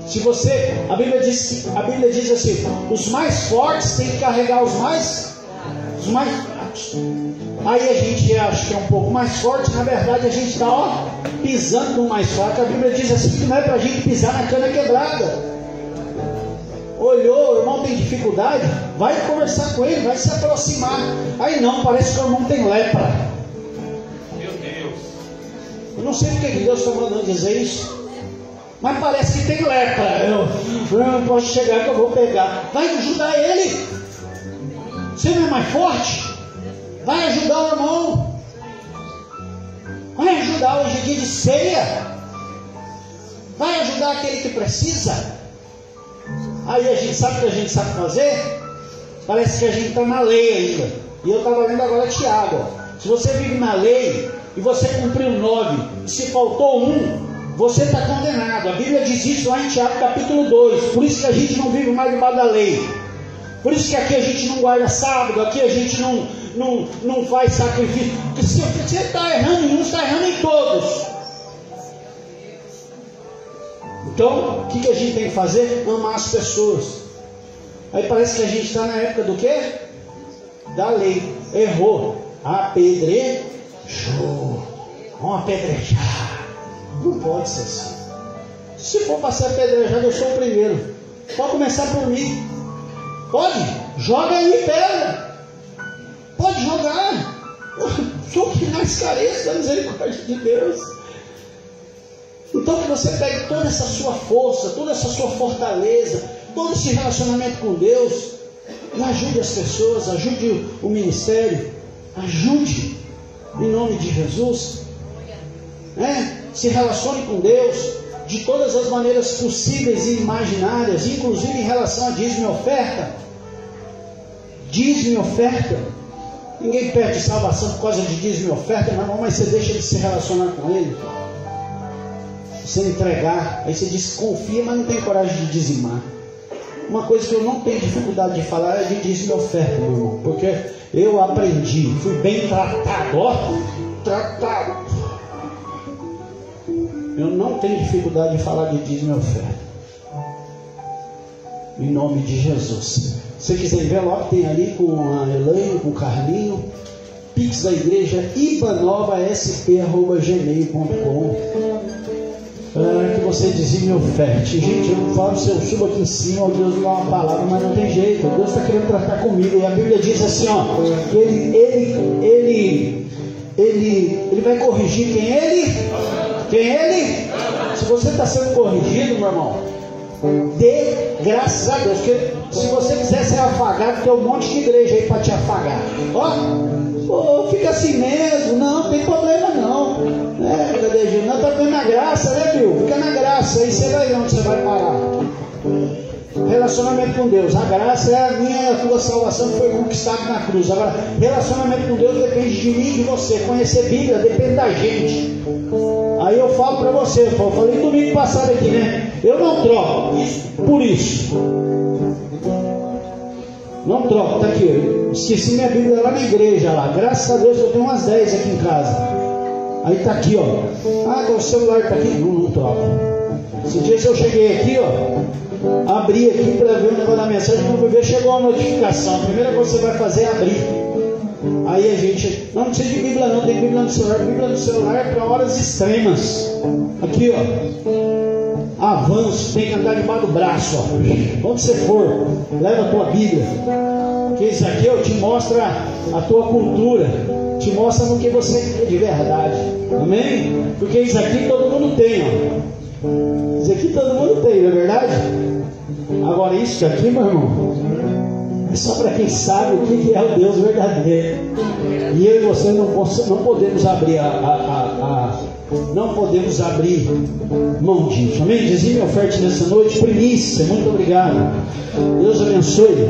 Se você, a Bíblia diz assim: os mais fortes têm que carregar os mais fracos. Aí a gente acha que é um pouco mais forte, na verdade a gente está pisando no mais fraco. A Bíblia diz assim que não é para a gente pisar na cana quebrada. Olhou, o irmão tem dificuldade, vai conversar com ele, vai se aproximar. Aí não, parece que o irmão tem lepra. Meu Deus. Eu não sei porque Deus está mandando dizer isso, mas parece que tem lepra. Eu não posso chegar que eu vou pegar. Vai ajudar ele. Você não é mais forte? Vai ajudar o irmão. Vai ajudar hoje em dia de ceia. Vai ajudar aquele que precisa. Aí a gente sabe o que a gente sabe fazer? Parece que a gente está na lei ainda. E eu estava lendo agora Tiago. Se você vive na lei e você cumpriu 9, e se faltou 1, você está condenado. A Bíblia diz isso lá em Tiago capítulo 2. Por isso que a gente não vive mais debaixo da lei. Por isso que aqui a gente não guarda sábado, aqui a gente não faz sacrifício. Porque se você está errando em um, está errando em todos. Então, o que a gente tem que fazer? Amar as pessoas. Aí parece que a gente está na época do quê? Da lei. Errou. Apedrejou. Vamos apedrejar. Não pode ser assim. Se for para ser apedrejado, eu sou o primeiro. Pode começar por mim. Pode? Joga aí pedra. Pode jogar. Eu sou o que mais careço da misericórdia de Deus. Então que você pegue toda essa sua força, toda essa sua fortaleza, todo esse relacionamento com Deus e ajude as pessoas, ajude o ministério, ajude em nome de Jesus. Se relacione com Deus de todas as maneiras possíveis e imaginárias, inclusive em relação a dízimo e oferta. Dízimo e oferta. Ninguém perde salvação por causa de dízimo e oferta, mas você deixa de se relacionar com Ele. Você entregar, aí você diz que confia, mas não tem coragem de dizimar. Uma coisa que eu não tenho dificuldade de falar é de dízimo e oferta, meu irmão, porque eu aprendi, fui bem tratado, tratado. Eu não tenho dificuldade de falar de dízimo e oferta. Em nome de Jesus. Se você quiser envelope, tem ali com a Elaine, com o Carlinho. Pix da igreja ibanovasp@gmail.com, para que você dizime e oferte. Gente, eu não falo se eu subo aqui em cima ou Deus me dá uma palavra, mas não tem jeito. Deus está querendo tratar comigo. E a Bíblia diz assim, ó, que ele vai corrigir quem ele. Se você está sendo corrigido, meu irmão, dê graças a Deus. Porque se você quiser ser afagado, tem um monte de igreja aí para te afagar. Ó, fica assim mesmo, não tem problema não. Cadê Gil? Não, tá vendo na graça, né, Gil? Fica na graça, aí você vai ver onde você vai parar. Relacionamento com Deus. A graça é a tua salvação que foi conquistada na cruz. Agora, relacionamento com Deus depende de mim e de você. Conhecer Bíblia depende da gente. Aí eu falo para você, eu falei domingo passado aqui, né? Eu não troco isso por isso. Não troco, tá aqui. Eu esqueci minha Bíblia lá na igreja lá. Graças a Deus eu tenho umas 10 aqui em casa. Aí tá aqui, ó. O celular tá aqui. Não troco. Esse dia eu cheguei aqui, ó. Abri aqui para ver o negócio da mensagem. Quando eu ver, chegou a notificação. A primeira coisa que você vai fazer é abrir. Aí a gente, não precisa de Bíblia não, tem Bíblia no celular. Bíblia no celular é para horas extremas. Aqui, ó. Avanço, tem que andar debaixo do braço, ó. Onde você for, leva a tua Bíblia. Porque isso aqui, ó, te mostra a tua cultura, te mostra no que você crê de verdade. Amém? Porque isso aqui todo mundo tem, ó. Isso aqui todo mundo tem, não é verdade? Agora isso aqui, meu irmão, é só para quem sabe o que é o Deus verdadeiro. E eu e você não podemos abrir não podemos abrir mão disso. Amém? Dizime oferte nessa noite, primícia. Muito obrigado. Deus abençoe.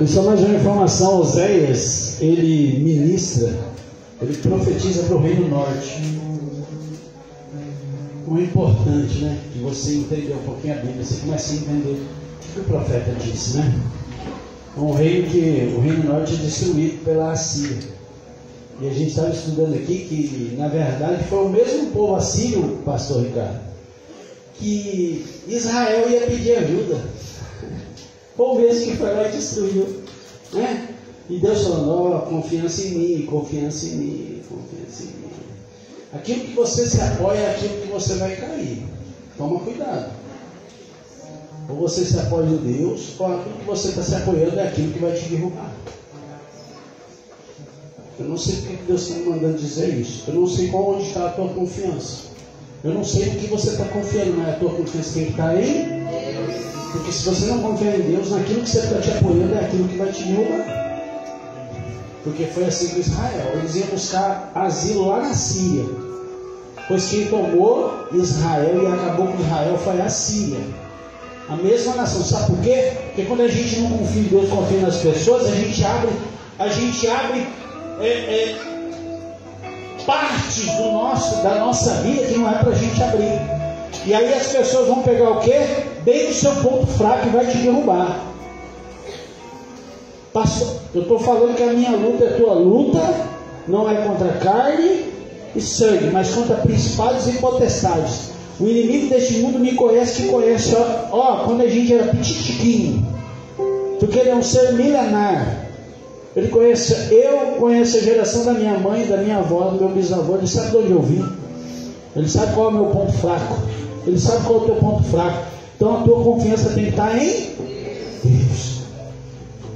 Só mais uma informação, Oséias, ele ministra, ele profetiza para o Reino Norte. Muito importante, né? Que você entender um pouquinho a Bíblia, você começa a entender o que o profeta disse, né? O Reino Norte é destruído pela Assíria. E a gente estava estudando aqui que, na verdade, foi o mesmo povo assírio, pastor Ricardo, que Israel ia pedir ajuda. Foi o mesmo que foi lá e destruiu. Né? E Deus falando, confiança em mim, confiança em mim, confiança em mim. Aquilo que você se apoia é aquilo que você vai cair. Toma cuidado. Ou você se apoia em Deus, ou aquilo que você está se apoiando é aquilo que vai te derrubar. Eu não sei porque Deus está me mandando dizer isso. Eu não sei onde está a tua confiança. Eu não sei o que você está confiando, mas a tua confiança tem que estar em Deus. Porque se você não confia em Deus, naquilo que você está te apoiando é aquilo que vai te derrubar. Porque foi assim com Israel. Eles iam buscar asilo lá na Síria. Pois quem tomou Israel e acabou com Israel foi a Síria. A mesma nação. Sabe por quê? Porque quando a gente não confia em Deus, confia nas pessoas, a gente abre partes da nossa vida que não é para a gente abrir. E aí as pessoas vão pegar o quê? Bem no seu ponto fraco e vai te derrubar. Pastor, eu estou falando que a minha luta é a tua luta, não é contra carne e sangue, mas contra principados e potestades. O inimigo deste mundo me conhece, te conhece. Quando a gente era petitiquinho, porque ele é um ser milenar. Eu conheço a geração da minha mãe, da minha avó, do meu bisavô. Ele sabe de onde eu vim. Ele sabe qual é o meu ponto fraco. Ele sabe qual é o teu ponto fraco. Então a tua confiança tem que estar em Deus.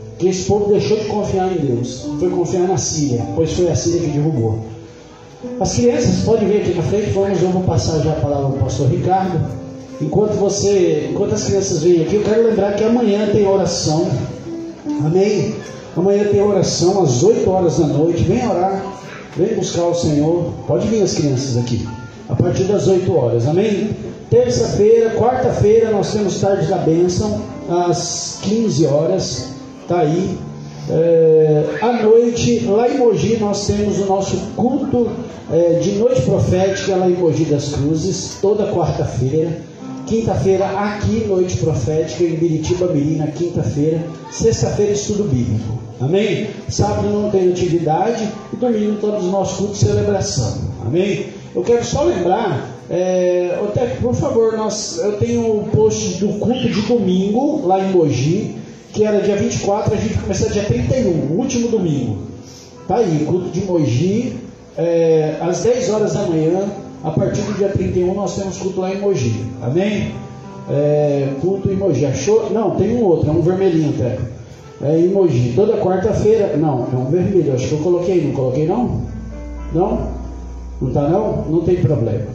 Porque esse povo deixou de confiar em Deus, foi confiar na Síria, pois foi a Síria que derrubou. As crianças podem vir aqui na frente. Eu vou passar já a palavra ao pastor Ricardo. Enquanto as crianças vêm aqui, eu quero lembrar que amanhã tem oração. Amém? Amanhã tem oração às 8 horas da noite. Vem orar, vem buscar o Senhor. Pode vir as crianças aqui a partir das 8 horas. Amém? Terça-feira, quarta-feira nós temos tarde da bênção às 15 horas. Está aí. À noite, lá em Mogi, nós temos o nosso culto de noite profética lá em Mogi das Cruzes, toda quarta-feira. Quinta-feira aqui, noite profética em Biritiba Mirim, na quinta-feira. Sexta-feira, estudo bíblico. Amém? Sábado não tem atividade e domingo todos os nossos cultos de celebração. Amém? Eu quero só lembrar, por favor, eu tenho um post do culto de domingo lá em Mogi, que era dia 24, a gente vai começar dia 31, o último domingo. Tá aí, culto de Mogi, às 10 horas da manhã. A partir do dia 31 nós temos culto lá em Mogi. Amém? Culto em Mogi. Achou? Não, tem um outro, é um vermelhinho até. Em Mogi, toda quarta-feira. Não, é um vermelho, acho que eu coloquei. Não coloquei não? Não? Não tá não? Não tem problema.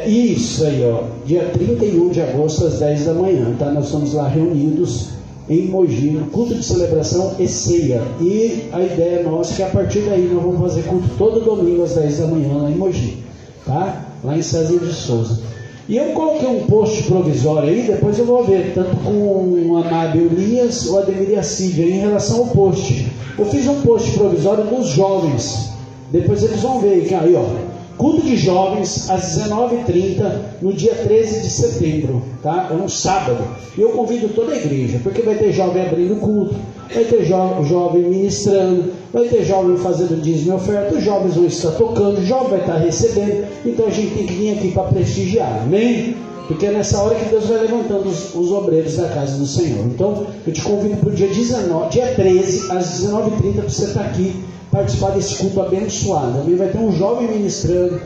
Isso aí, ó. Dia 31 de agosto às 10 da manhã, tá? Nós estamos lá reunidos em Mogi, no culto de celebração e ceia. E a ideia nossa é que a partir daí nós vamos fazer culto todo domingo às 10 da manhã lá em Mogi. Tá? Lá em César de Souza. E eu coloquei um post provisório aí, depois eu vou ver, tanto com o Amábio Elias ou a Ademir Assídia, em relação ao post. Eu fiz um post provisório dos jovens. Depois eles vão ver que aí, ó. Culto de jovens às 19h30 no dia 13 de setembro, tá? É um sábado. E eu convido toda a igreja, porque vai ter jovem abrindo culto, vai ter jovem ministrando, vai ter jovem fazendo dízimo e oferta, os jovens vão estar tocando, o jovem vai estar recebendo. Então a gente tem que vir aqui para prestigiar, amém? Porque é nessa hora que Deus vai levantando os obreiros da casa do Senhor. Então eu te convido para o dia 13 às 19h30 para você estar aqui, participar desse culto abençoado. Também vai ter um jovem ministrando,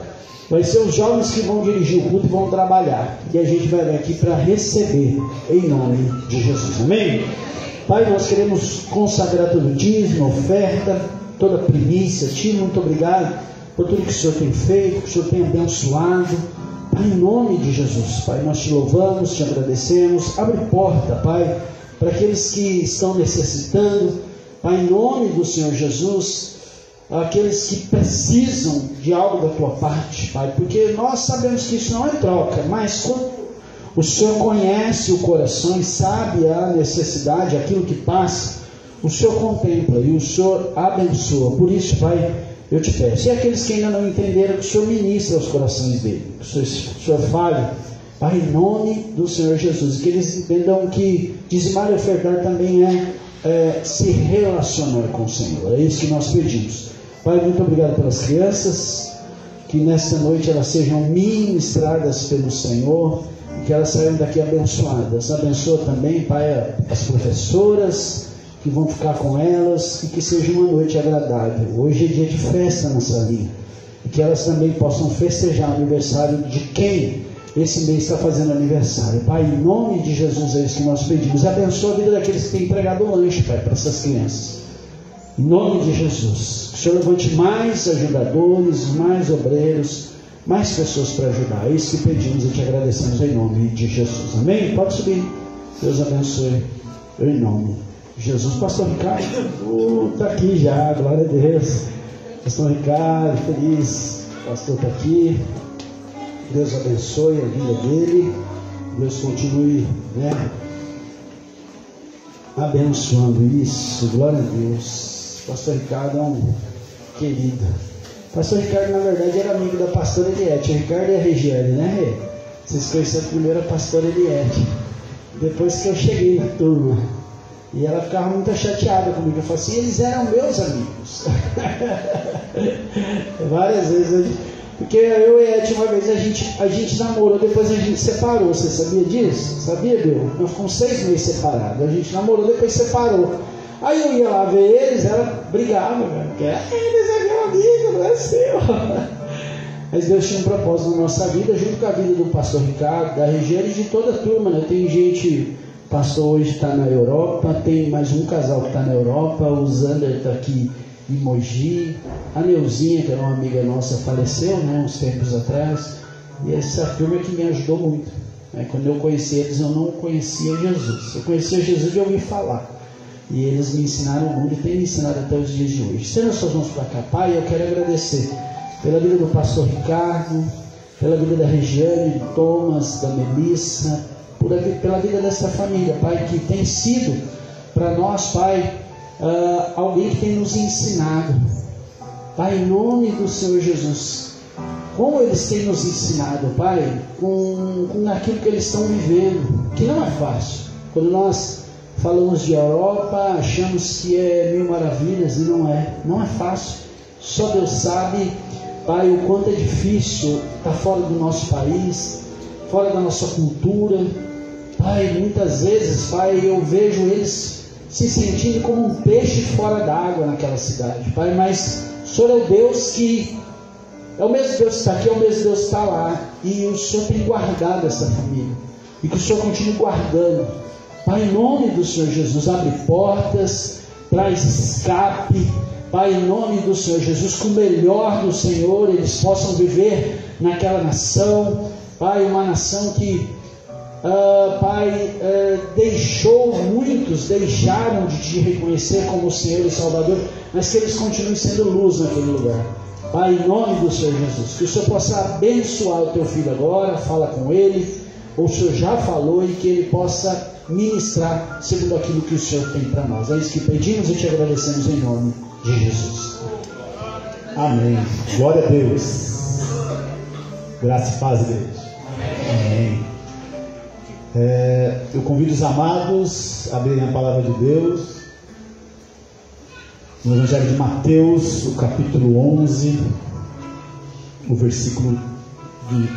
vai ser os jovens que vão dirigir o culto e vão trabalhar, e a gente vai vir aqui para receber em nome de Jesus, amém? Pai, nós queremos consagrar todo o dízimo, oferta, toda a primícia. Ti, muito obrigado por tudo que o Senhor tem feito, que o Senhor tem abençoado. Pai, em nome de Jesus, Pai, nós te louvamos, te agradecemos. Abre porta, Pai, para aqueles que estão necessitando. Pai, em nome do Senhor Jesus, aqueles que precisam de algo da tua parte, Pai, porque nós sabemos que isso não é troca, mas quando o Senhor conhece o coração e sabe a necessidade, aquilo que passa, o Senhor contempla e o Senhor abençoa. Por isso, Pai, eu te peço. E aqueles que ainda não entenderam, que o Senhor ministre aos corações dele, que o Senhor fale, Pai, em nome do Senhor Jesus, que eles entendam que dizimar e ofertar também é se relacionar com o Senhor. É isso que nós pedimos. Pai, muito obrigado pelas crianças, que nesta noite elas sejam ministradas pelo Senhor, que elas saiam daqui abençoadas. Abençoa também, Pai, as professoras que vão ficar com elas, e que seja uma noite agradável. Hoje é dia de festa nessa linha, e que elas também possam festejar o aniversário de quem esse mês está fazendo aniversário. Pai, em nome de Jesus é isso que nós pedimos. Abençoa a vida daqueles que têm entregado o lanche, Pai, para essas crianças. Em nome de Jesus, que o Senhor levante mais ajudadores, mais obreiros, mais pessoas para ajudar. É isso que pedimos e te agradecemos em nome de Jesus. Amém? Pode subir. Deus abençoe. Em nome de Jesus. Pastor Ricardo está aqui já, glória a Deus. Pastor Ricardo, feliz. O pastor está aqui. Deus abençoe a vida dele. Deus continue, abençoando isso. Glória a Deus. Pastor Ricardo é um querido. Pastor Ricardo, na verdade, era amigo da pastora Eliette. O Ricardo e a Regiane, né, Rê? Vocês conheceram primeiro a pastora Eliette. Depois que eu cheguei na turma. E ela ficava muito chateada comigo. Eu falei assim, eles eram meus amigos. Várias vezes Porque eu e Ed, uma vez, a gente namorou, depois a gente separou. Você sabia disso? Sabia, Bill? Nós ficamos 6 meses separados. A gente namorou, depois separou. Aí eu ia lá ver eles, ela brigava, porque eles é meu amigo, não é seu. Mas Deus tinha um propósito na nossa vida, junto com a vida do pastor Ricardo, da Regiane e de toda a turma, né? Tem gente, o pastor hoje está na Europa, tem mais um casal que está na Europa, o Zander está aqui em Mogi, a Neuzinha, que era uma amiga nossa, faleceu, né, uns tempos atrás, e essa turma que me ajudou muito. Né? Quando eu conheci eles, eu não conhecia Jesus. Eu conhecia Jesus de ouvir falar. E eles me ensinaram muito e têm me ensinado até os dias de hoje. Estenda suas mãos para cá, Pai, eu quero agradecer pela vida do pastor Ricardo, pela vida da Regiane, do Thomas, da Melissa, pela vida dessa família, Pai, que tem sido para nós, Pai, alguém que tem nos ensinado. Pai, em nome do Senhor Jesus, como eles têm nos ensinado, Pai, com aquilo que eles estão vivendo, que não é fácil. Quando nós falamos de Europa, achamos que é mil maravilhas, e não é fácil. Só Deus sabe, Pai, o quanto é difícil estar fora do nosso país, fora da nossa cultura. Pai, muitas vezes, Pai, eu vejo eles se sentindo como um peixe fora d'água naquela cidade, Pai, mas o Senhor é o Deus que é o mesmo Deus que está aqui, é o mesmo Deus que está lá, e o Senhor tem guardado essa família, e que o Senhor continue guardando, Pai, em nome do Senhor Jesus. Abre portas, traz escape, Pai, em nome do Senhor Jesus, com o melhor do Senhor eles possam viver naquela nação, Pai, uma nação que Pai, muitos deixaram de te reconhecer como o Senhor e Salvador, mas que eles continuem sendo luz naquele lugar. Pai, em nome do Senhor Jesus, que o Senhor possa abençoar o teu filho agora, fala com ele, ou o Senhor já falou, e que ele possa ministrar segundo aquilo que o Senhor tem para nós. É isso que pedimos e te agradecemos em nome de Jesus. Amém. Glória a Deus. Graça e paz, igreja. Amém. Eu convido os amados a abrirem a palavra de Deus no Evangelho de Mateus, o capítulo 11, o versículo de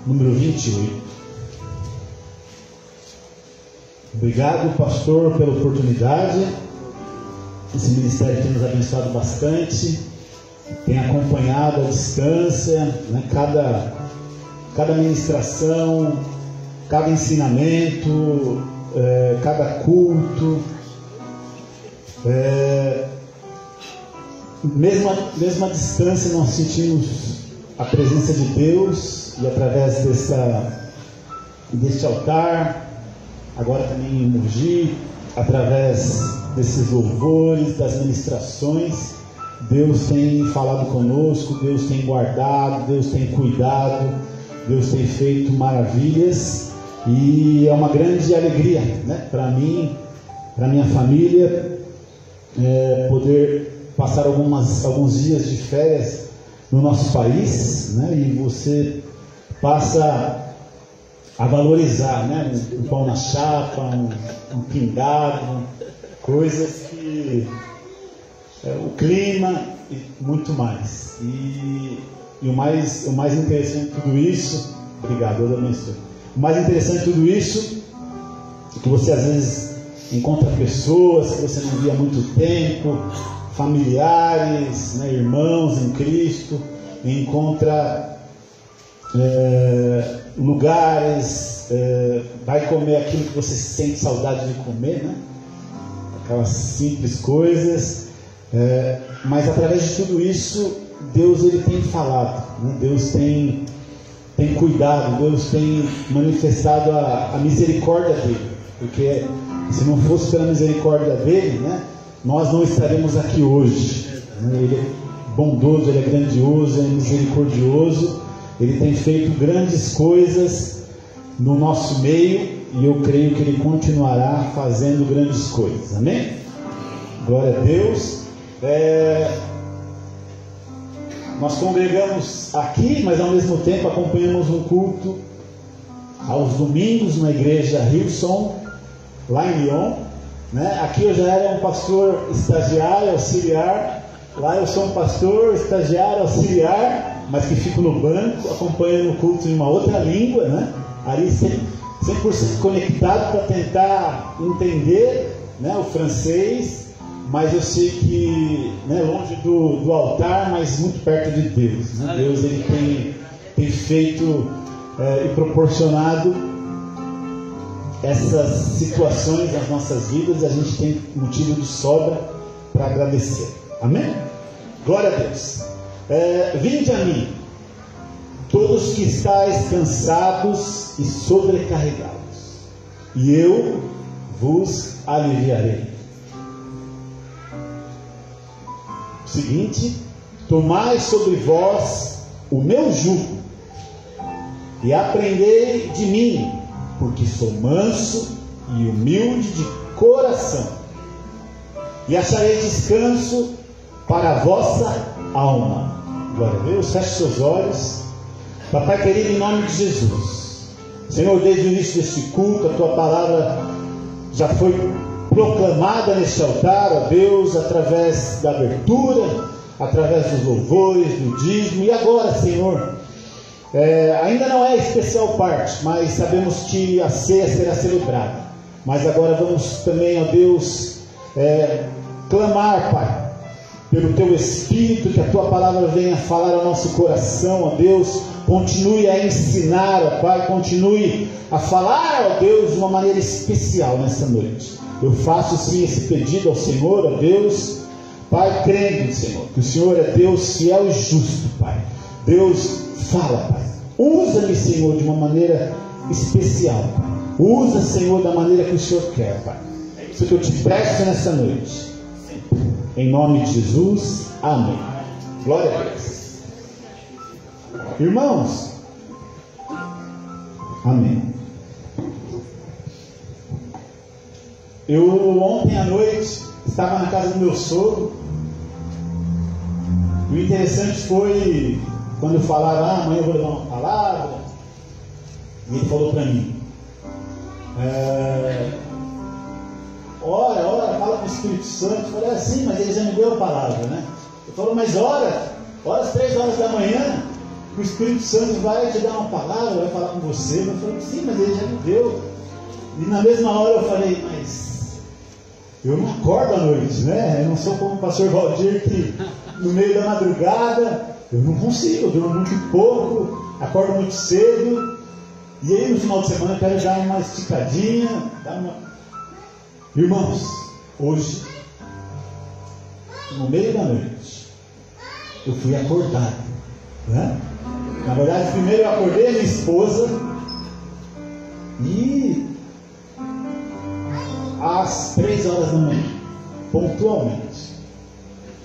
número 28. Obrigado, pastor, pela oportunidade. Esse ministério tem nos abençoado bastante, tem acompanhado à distância, né? Cada ministração, cada ensinamento, cada culto, mesmo à distância nós sentimos a presença de Deus, e através deste altar, agora também em Mogi, através desses louvores, das ministrações, Deus tem falado conosco, Deus tem guardado, Deus tem cuidado, Deus tem feito maravilhas. E é uma grande alegria, né, para mim, para minha família, poder passar alguns dias de férias no nosso país, né, e você passa a valorizar, né, um pão na chapa, um pingado, coisas que o clima e muito mais. E o mais interessante de tudo isso, obrigado, Deus abençoe. O mais interessante de tudo isso é que você às vezes encontra pessoas que você não via há muito tempo, familiares, né, irmãos em Cristo, e encontra lugares, vai comer aquilo que você sente saudade de comer, né? Aquelas simples coisas, mas através de tudo isso, Deus ele tem falado, né? Deus tem cuidado, Deus tem manifestado a misericórdia dele, porque se não fosse pela misericórdia dele, né, nós não estaremos aqui hoje, né? Ele é bondoso, ele é grandioso, ele é misericordioso, ele tem feito grandes coisas no nosso meio, e eu creio que ele continuará fazendo grandes coisas, amém? Glória a Deus. Nós congregamos aqui, mas ao mesmo tempo acompanhamos um culto aos domingos na igreja Hillsong, lá em Lyon, né? Aqui eu já era um pastor estagiário, auxiliar, Lá eu sou um pastor, estagiário, auxiliar, mas que fico no banco, acompanhando o culto em uma outra língua, né? Ali 100% conectado para tentar entender, né, o francês, mas eu sei que, né, longe do altar, mas muito perto de Deus, né? Deus ele tem feito e proporcionado essas situações nas nossas vidas, e a gente tem motivo de sobra para agradecer. Amém? Glória a Deus. Vinde a mim, todos que estáis cansados e sobrecarregados, e eu vos aliviarei. Seguinte: tomai sobre vós o meu jugo e aprendei de mim, porque sou manso e humilde de coração, e acharei descanso para a vossa alma. Glória a Deus. Feche seus olhos. Papai querido, em nome de Jesus, Senhor, desde o início deste culto, a tua palavra já foi proclamada neste altar, ó Deus, através da abertura, através dos louvores, do dízimo, e agora, Senhor, ainda não é especial parte, mas sabemos que a ceia será celebrada. Mas agora vamos também, ó Deus, clamar, Pai, pelo Teu Espírito, que a Tua palavra venha falar ao nosso coração, ó Deus. Continue a ensinar, ó Pai, continue a falar, ó Deus, de uma maneira especial nessa noite. Eu faço sim esse pedido ao Senhor, ó Deus, Pai, crendo, Senhor, que o Senhor é Deus fiel e justo, Pai. Deus, fala, Pai. Usa-me, Senhor, de uma maneira especial, Pai. Usa, Senhor, da maneira que o Senhor quer, Pai. É isso que eu te peço nessa noite. Em nome de Jesus, amém. Glória a Deus. Irmãos, amém. Eu ontem à noite estava na casa do meu sogro. E o interessante foi quando falaram: amanhã eu vou levar uma palavra. E ele falou para mim: ora, fala com o Espírito Santo. Eu falei assim, mas ele já me deu a palavra, né? Ele falou: mas ora às 3 horas da manhã, o Espírito Santo vai te dar uma palavra, vai falar com você. Eu falei: sim, mas ele já me deu. E na mesma hora eu falei: mas eu não acordo à noite, né? Eu não sou como o pastor Valdir, que no meio da madrugada eu não consigo, eu durmo muito pouco, acordo muito cedo. E aí no final de semana eu quero dar uma esticadinha, Irmãos, hoje, no meio da noite, eu fui acordado, né? Na verdade, primeiro eu acordei a minha esposa e às 3 horas da manhã, pontualmente,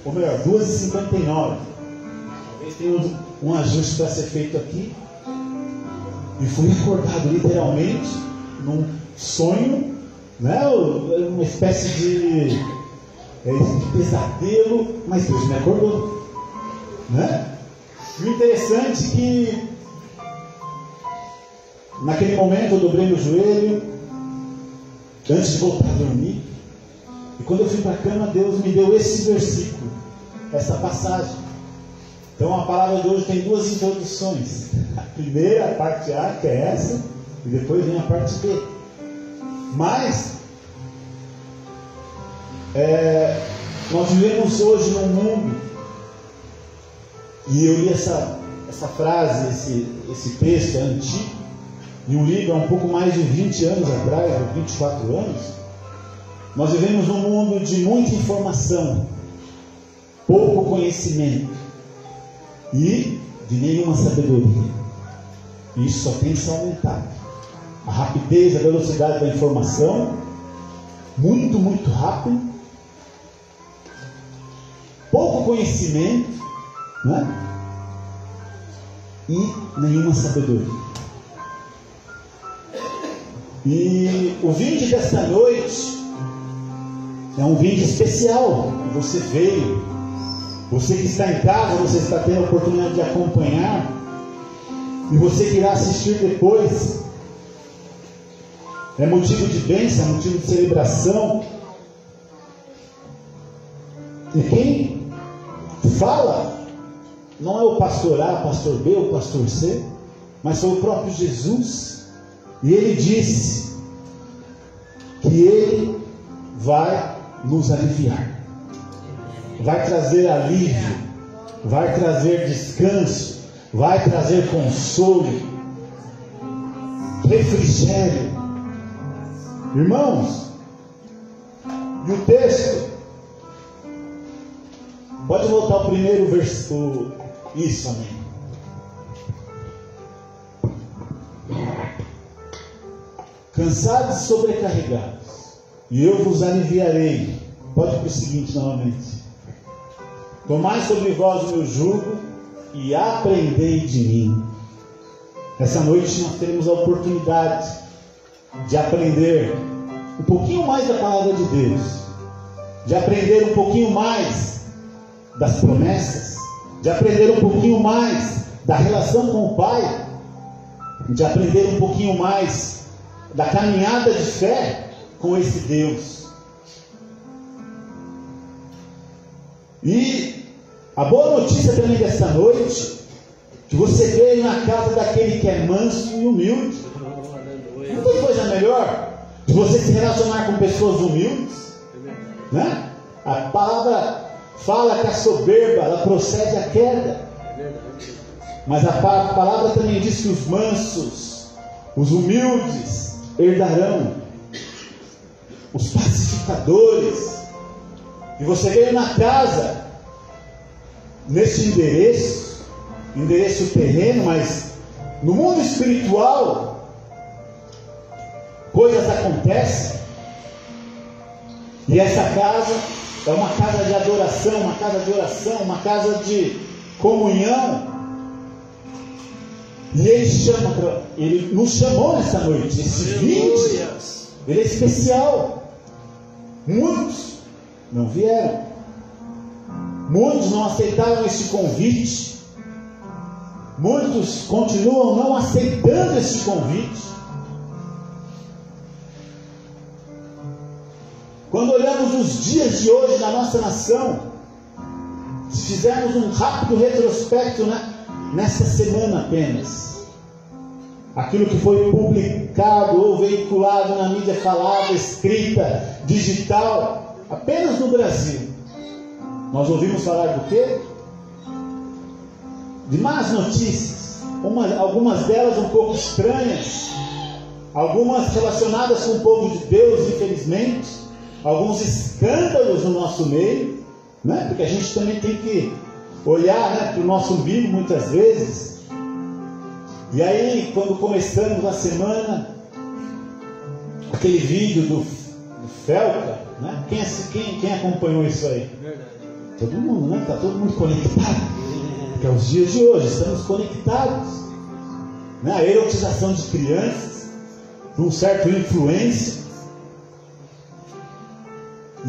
ou melhor, 2h59, talvez tenha um ajuste para ser feito aqui, e fui acordado literalmente num sonho, né? Uma espécie de pesadelo, mas Deus me acordou, né? E o interessante é que naquele momento eu dobrei meu joelho antes de voltar a dormir, e quando eu fui para a cama, Deus me deu esse versículo, essa passagem. Então a palavra de hoje tem 2 introduções. A primeira, a parte A, que é essa, e depois vem a parte B. Mas nós vivemos hoje num mundo, e eu li essa frase, esse texto é antigo, em um livro há um pouco mais de 20 anos atrás, ou 24 anos. Nós vivemos num mundo de muita informação, pouco conhecimento e de nenhuma sabedoria. E isso só tem se aumentado. A rapidez, a velocidade da informação, muito, muito rápido, pouco conhecimento, né? E nenhuma sabedoria. E o vinde desta noite é um vinde especial. Você veio, você que está em casa, você está tendo a oportunidade de acompanhar, e você que irá assistir depois. É motivo de bênção, é motivo de celebração. E quem fala, não é o pastor A, o pastor B, o pastor C, mas foi o próprio Jesus. E ele disse que ele vai nos aliviar, vai trazer alívio, vai trazer descanso, vai trazer consolo, refrigério. Irmãos, e o texto, pode voltar ao primeiro versículo, isso, amém. Cansados e sobrecarregados, e eu vos aliviarei. Pode ir para o seguinte novamente. Tomai sobre vós o meu jugo e aprendei de mim. Essa noite nós teremos a oportunidade de aprender um pouquinho mais da palavra de Deus, de aprender um pouquinho mais das promessas, de aprender um pouquinho mais da relação com o Pai, de aprender um pouquinho mais da caminhada de fé com esse Deus. E a boa notícia também desta noite, que você veio na casa daquele que é manso e humilde. Não tem coisa melhor de você se relacionar com pessoas humildes, né? A palavra fala que a soberba, ela procede à queda, mas a palavra também diz que os mansos, os humildes herdarão, os pacificadores. E você veio na casa, nesse endereço terreno, mas no mundo espiritual coisas acontecem. E essa casa é uma casa de adoração, uma casa de oração, uma casa de comunhão. E Ele nos chamou nessa noite. Esse vinde, ele é especial. Muitos não vieram, muitos não aceitaram esse convite, muitos continuam não aceitando esse convite. Quando olhamos os dias de hoje na nossa nação, se fizermos um rápido retrospecto, né, nessa semana apenas, aquilo que foi publicado ou veiculado na mídia falada, escrita, digital, apenas no Brasil, nós ouvimos falar do quê? De más notícias, algumas delas um pouco estranhas, algumas relacionadas com o povo de Deus, infelizmente, alguns escândalos no nosso meio, né? Porque a gente também tem que olhar, né, para o nosso umbigo muitas vezes. E aí, quando começamos a semana, aquele vídeo do Felca, né? Quem acompanhou isso aí? Todo mundo, né? Está todo mundo conectado. Porque é os dias de hoje, estamos conectados, né? A erotização de crianças, com um certo influência,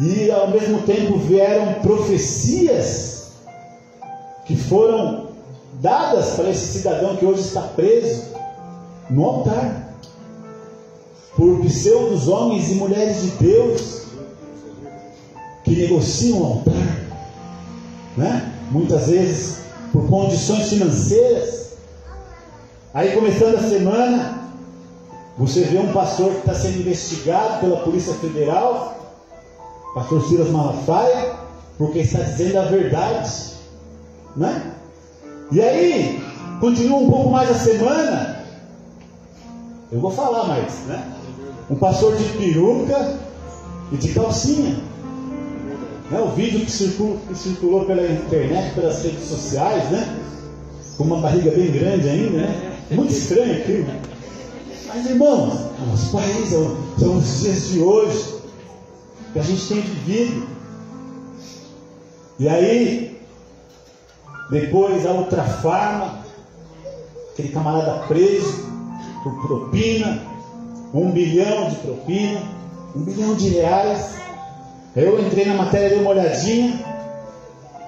e ao mesmo tempo vieram profecias que foram dadas para esse cidadão que hoje está preso no altar, por pseudos homens e mulheres de Deus que negociam o altar, né? Muitas vezes por condições financeiras. Aí, começando a semana, você vê um pastor que está sendo investigado pela Polícia Federal, pastor Silas Malafaia, porque está dizendo a verdade, né? E aí, continua um pouco mais a semana, eu vou falar mais, né? Um pastor de peruca e de calcinha, né? O vídeo que circulou pela internet, pelas redes sociais, né? Com uma barriga bem grande ainda, né? Muito estranho aquilo. Mas, irmãos, os países são os dias de hoje que a gente tem vivido. E aí, depois a Ultrafarma, aquele camarada preso por propina, 1 bilhão de propina, 1 bilhão de reais. Eu entrei na matéria, dei uma olhadinha,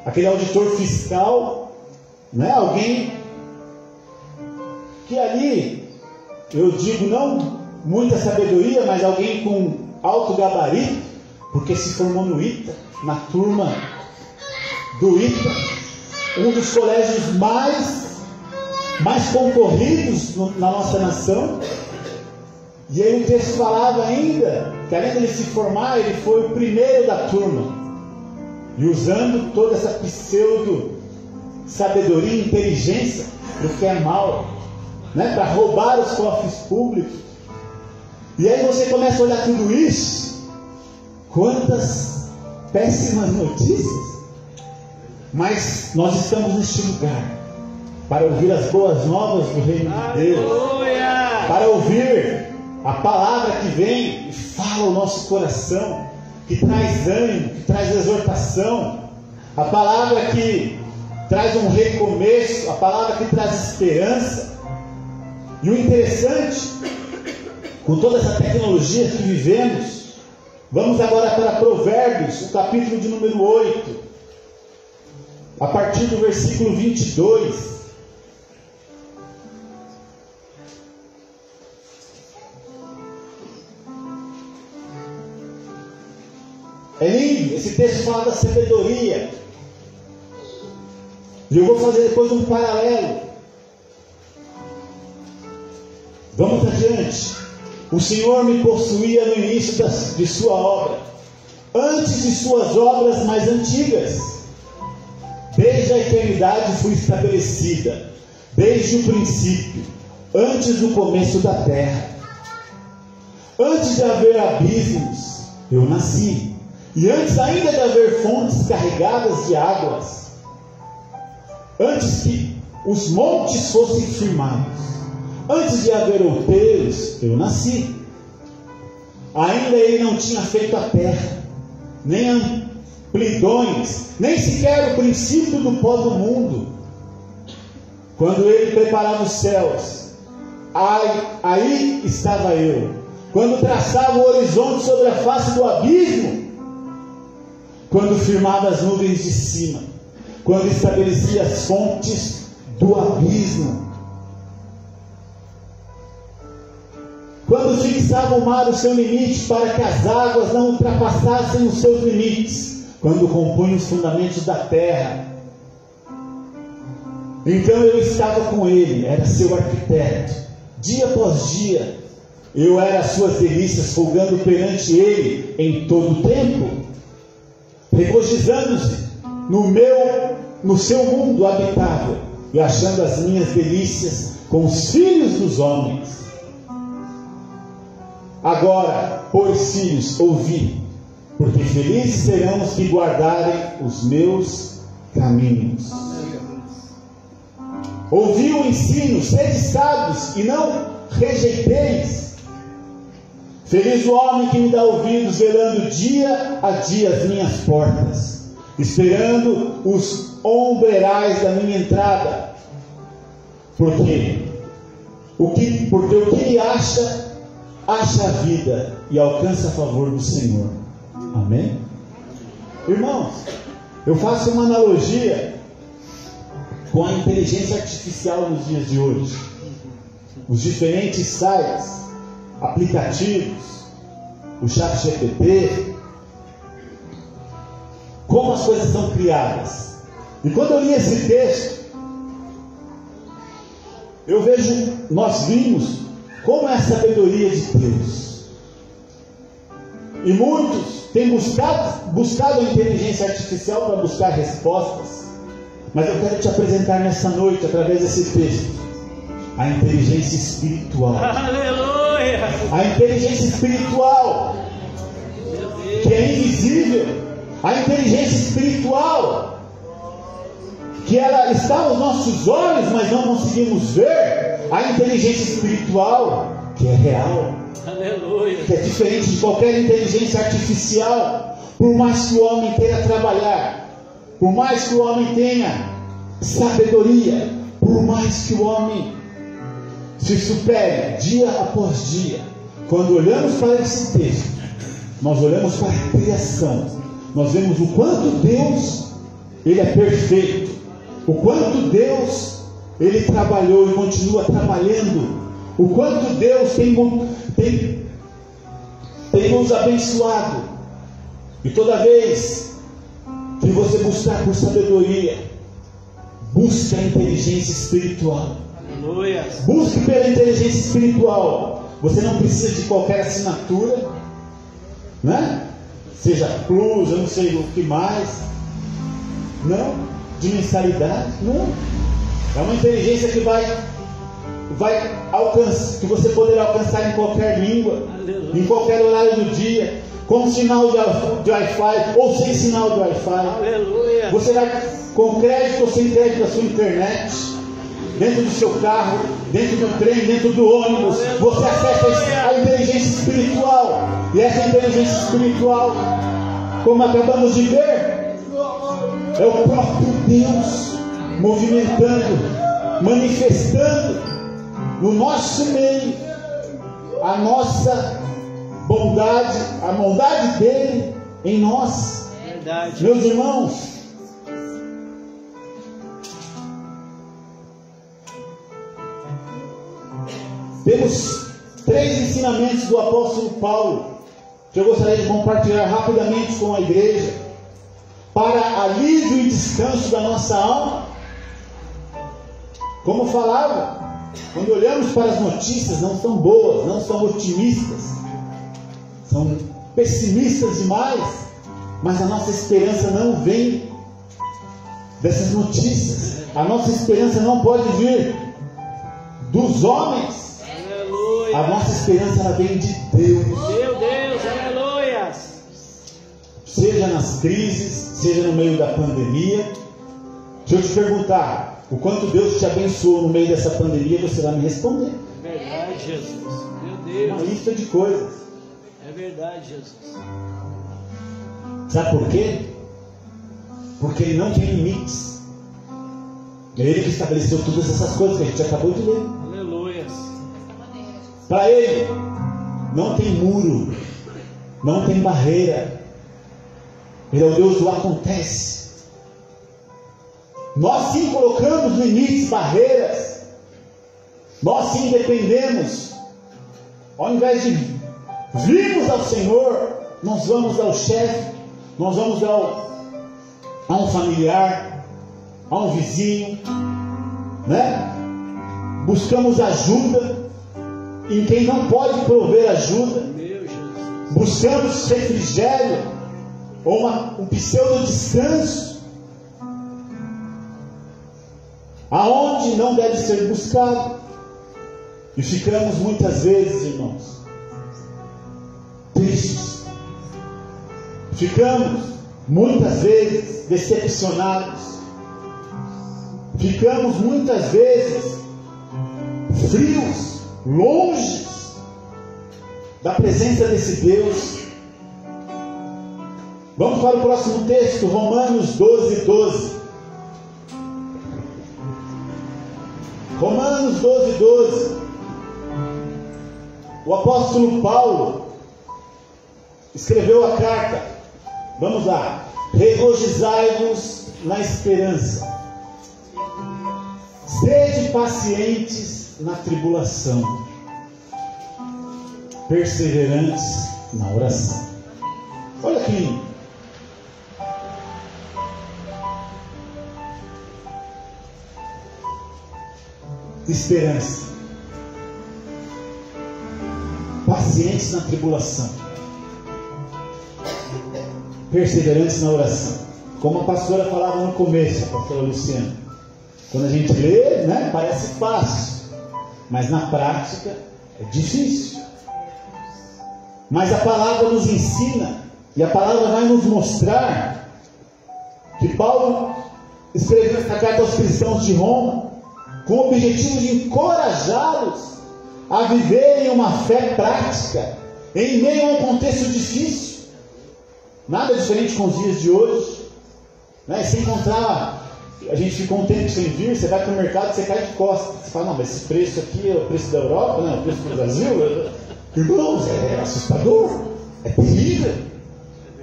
aquele auditor fiscal, né? Alguém que ali, eu digo, não muita sabedoria, mas alguém com alto gabarito, porque se formou no ITA, na turma do ITA, um dos colégios mais concorridos na nossa nação. E aí o texto falava ainda que, além de ele se formar, ele foi o primeiro da turma. E usando toda essa pseudo-sabedoria e inteligência do que é mal, né, para roubar os cofres públicos. E aí você começa a olhar tudo isso. Quantas péssimas notícias. Mas nós estamos neste lugar para ouvir as boas novas do reino de Deus. Para ouvir a palavra que vem e fala o nosso coração, que traz ânimo, que traz exortação, a palavra que traz um recomeço, a palavra que traz esperança. E o interessante, com toda essa tecnologia que vivemos, vamos agora para Provérbios, o capítulo de número 8, a partir do versículo 22. É lindo, esse texto fala da sabedoria. E eu vou fazer depois um paralelo. Vamos adiante. O Senhor me possuía no início de sua obra, antes de suas obras mais antigas. Desde a eternidade fui estabelecida, desde o princípio, antes do começo da terra. Antes de haver abismos, eu nasci. E antes ainda de haver fontes carregadas de águas, antes que os montes fossem firmados, antes de haver outeiros, eu nasci. Ainda ele não tinha feito a terra, nem amplidões, nem sequer o princípio do pó do mundo. Quando ele preparava os céus, aí estava eu. Quando traçava o horizonte sobre a face do abismo, quando firmava as nuvens de cima, quando estabelecia as fontes do abismo, quando fixava o mar o seu limite para que as águas não ultrapassassem os seus limites, quando compunha os fundamentos da terra. Então eu estava com ele, era seu arquiteto, dia após dia. Eu era as suas delícias, folgando perante ele em todo o tempo, regozijando-se no seu mundo habitável e achando as minhas delícias com os filhos dos homens. Agora, pois, filhos, ouvi, porque felizes serão os que guardarem os meus caminhos. Ouvi o ensino, sede sábios e não rejeiteis. Feliz o homem que me dá ouvidos, velando dia a dia as minhas portas, esperando os ombreirais da minha entrada. Porque o que ele acha a vida e alcança a favor do Senhor. Amém? Irmãos, eu faço uma analogia com a inteligência artificial nos dias de hoje. Os diferentes sites, aplicativos, o ChatGPT, como as coisas são criadas. E quando eu li esse texto, nós vimos como é a sabedoria de Deus. E muitos têm buscado a inteligência artificial para buscar respostas. Mas eu quero te apresentar nessa noite, através desse texto, a inteligência espiritual. Aleluia! A inteligência espiritual, que é invisível. A inteligência espiritual, que ela está aos nossos olhos, mas não conseguimos ver. A inteligência espiritual, que é real. Aleluia! Que é diferente de qualquer inteligência artificial. Por mais que o homem queira trabalhar, por mais que o homem tenha sabedoria, por mais que o homem se supere dia após dia, quando olhamos para esse texto, nós olhamos para a criação, nós vemos o quanto Deus, Ele é perfeito, o quanto Deus, Ele trabalhou e continua trabalhando, o quanto Deus tem nos abençoado. E toda vez que você buscar por sabedoria, busque a inteligência espiritual. Aleluia. Busque pela inteligência espiritual. Você não precisa de qualquer assinatura, né? Seja Plus, eu não sei o que mais. Não. De mensalidade. Não. É uma inteligência que vai alcançar, que você poderá alcançar em qualquer língua, Aleluia. em qualquer horário do dia, com sinal de Wi-Fi ou sem sinal de Wi-Fi. Aleluia. Você vai com crédito ou sem crédito na sua internet, dentro do seu carro, dentro do trem, dentro do ônibus. Você acessa a inteligência espiritual. E essa inteligência espiritual, como acabamos de ver, é o próprio Deus movimentando, manifestando no nosso meio a nossa bondade, a bondade dele em nós. Verdade. Meus irmãos, temos 3 ensinamentos do apóstolo Paulo que eu gostaria de compartilhar rapidamente com a igreja, para alívio e descanso da nossa alma. Como falava, quando olhamos para as notícias, não são boas, não são otimistas, são pessimistas demais, mas a nossa esperança não vem dessas notícias. A nossa esperança não pode vir dos homens. Aleluia. A nossa esperança ela vem de Deus. Meu Deus, aleluia. Seja nas crises, seja no meio da pandemia. Se eu te perguntar o quanto Deus te abençoou no meio dessa pandemia, você vai me responder. É verdade, Jesus. Meu Uma Deus. lista de coisas. É verdade, Jesus. Sabe por quê? Porque Ele não tem limites. É Ele que estabeleceu todas essas coisas que a gente acabou de ler. Aleluia. Para Ele não tem muro, não tem barreira. Ele é o Deus do acontece. Nós sim colocamos limites, barreiras. Nós sim dependemos. Ao invés de virmos ao Senhor, nós vamos ao chefe, nós vamos a um familiar, a um vizinho, né? Buscamos ajuda em quem não pode prover ajuda. Meu Jesus. Buscamos refrigério ou um pseudo descanso aonde não deve ser buscado. E ficamos muitas vezes, irmãos, tristes. Ficamos muitas vezes decepcionados. Ficamos muitas vezes frios, longe da presença desse Deus. Vamos para o próximo texto, Romanos 12:12. Romanos 12:12. O apóstolo Paulo escreveu a carta. Vamos lá. Regozijai-vos na esperança. Sede pacientes na tribulação. Perseverantes na oração. Olha que lindo. Esperança. Pacientes na tribulação. Perseverantes na oração. Como a pastora falava no começo, a pastora Luciana. Quando a gente lê, né, parece fácil. Mas na prática é difícil. Mas a palavra nos ensina. E a palavra vai nos mostrar que Paulo escreveu esta carta aos cristãos de Roma com o objetivo de encorajá-los a viverem uma fé prática em meio a um contexto difícil. Nada diferente com os dias de hoje, né? Se encontrar, a gente ficou um tempo sem vir, você vai para o mercado, você cai de costas, você fala, não, mas esse preço aqui é o preço da Europa, né? O preço do Brasil. Irmãos, é assustador, é terrível,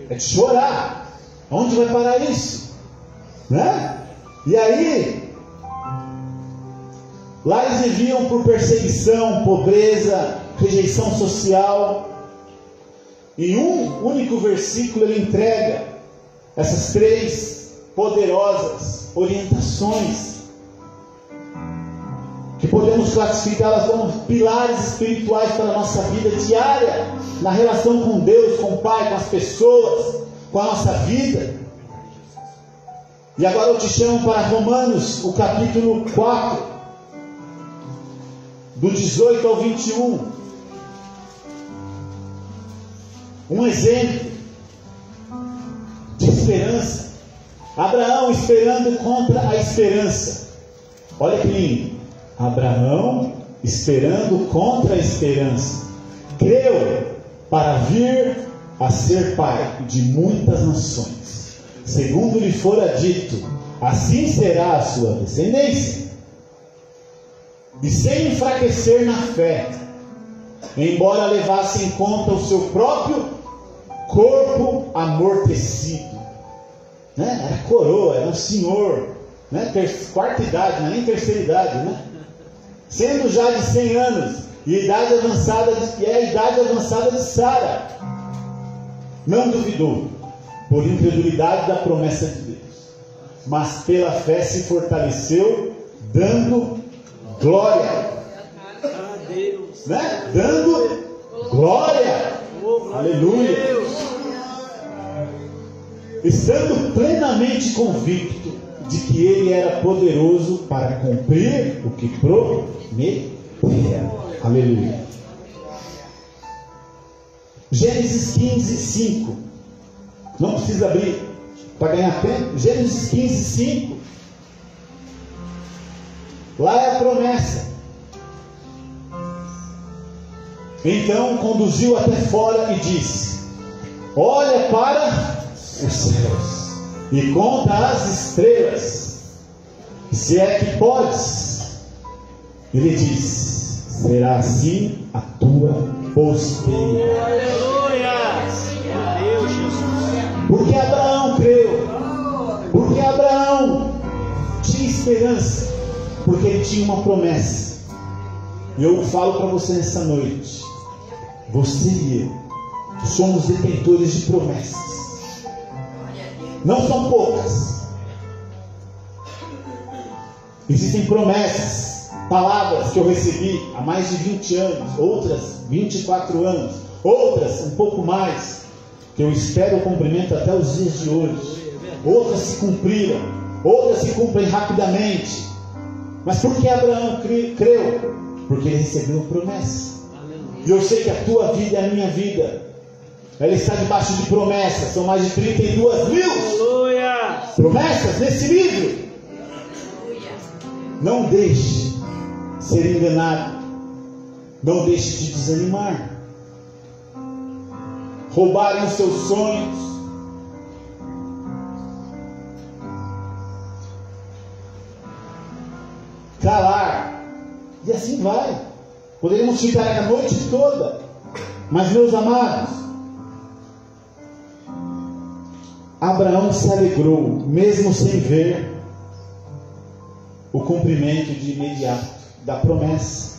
é de chorar. Onde vai parar isso? Né? E aí, lá eles viviam por perseguição, pobreza, rejeição social. Em um único versículo ele entrega essas 3 poderosas orientações que podemos classificá-las como pilares espirituais para a nossa vida diária, na relação com Deus, com o Pai, com as pessoas, com a nossa vida. E agora eu te chamo para Romanos, o capítulo 4, do 18 ao 21. Um exemplo de esperança. Abraão esperando contra a esperança. Olha que lindo. Abraão esperando contra a esperança. Creu para vir a ser pai de muitas nações, segundo lhe fora dito, assim será a sua descendência. E sem enfraquecer na fé, embora levasse em conta o seu próprio corpo amortecido, né? Era coroa, era um senhor, né? Quarta idade, não é nem terceira idade, né? Sendo já de 100 anos, e a idade avançada de Sara, não duvidou, por incredulidade da promessa de Deus, mas pela fé se fortaleceu, dando glória a Deus, né? Dando glória, aleluia, estando plenamente convicto de que Ele era poderoso para cumprir o que prometera, aleluia. Gênesis 15, 5. Não precisa abrir para ganhar tempo. Gênesis 15, 5. Lá é a promessa. Então conduziu até fora e disse: olha para os céus e conta as estrelas, se é que podes. Ele disse: será assim a tua posteridade. aleluia, meu Deus, Jesus, Porque Abraão creu, porque Abraão tinha esperança, porque ele tinha uma promessa. E eu falo para você nessa noite, você e eu somos detentores de promessas. Não são poucas. Existem promessas, palavras que eu recebi há mais de 20 anos, outras 24 anos, outras um pouco mais, que eu espero o cumprimento até os dias de hoje. Outras se cumpriram, outras se cumprem rapidamente. Mas por que Abraão creu? Porque ele recebeu a promessa. E eu sei que a tua vida e a minha vida, ela está debaixo de promessas. São mais de 32 mil aleluia, promessas nesse livro. Não deixe ser enganado. Não deixe de desanimar. Roubarem os seus sonhos. Calar. E assim vai. Poderíamos ficar a noite toda. Mas, meus amados, Abraão se alegrou, mesmo sem ver o cumprimento de imediato da promessa.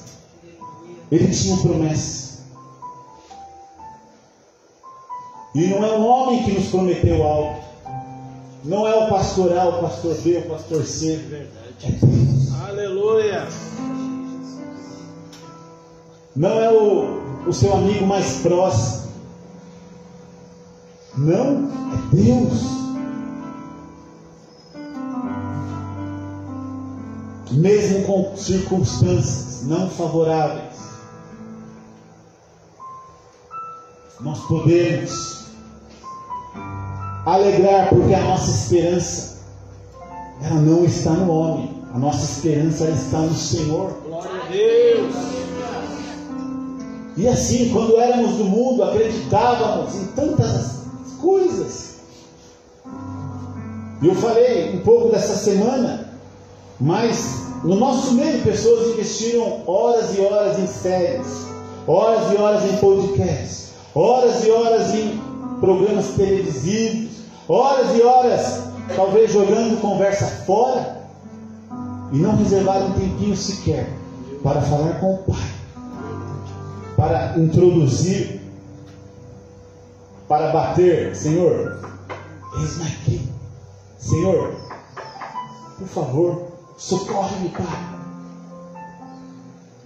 Ele tinha promessa. E não é um homem que nos prometeu algo. Não é o pastor A, o pastor B, o pastor C. É Deus. aleluia, Não é o seu amigo mais próximo. Não, é Deus. Mesmo com circunstâncias não favoráveis, nós podemos alegrar, porque a nossa esperança, ela não está no homem. A nossa esperança, ela está no Senhor. glória a Deus, E assim, quando éramos do mundo, acreditávamos em tantas coisas. E eu falei um pouco dessa semana, mas no nosso meio pessoas investiram horas e horas em séries, horas e horas em podcasts, horas e horas em programas televisivos, horas e horas talvez jogando conversa fora, e não reservaram um tempinho sequer para falar com o Pai, para introduzir, para bater: Senhor, eis-me aqui. Senhor, por favor, socorre-me, Pai.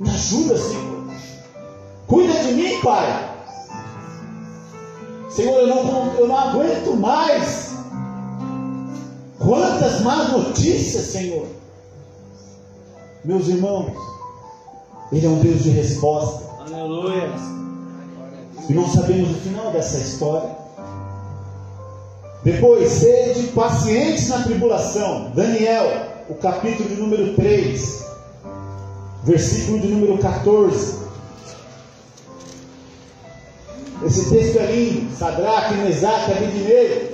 Me ajuda, Senhor. Cuida de mim, Pai. Senhor, eu não aguento mais. Quantas más notícias, Senhor. Meus irmãos, Ele é um Deus de resposta. Aleluia. E nós sabemos o final dessa história. Depois, sede pacientes na tribulação. Daniel, o capítulo de número 3, versículo de número 14. Esse texto é lindo. Sadraque, Mesaque e Abednego.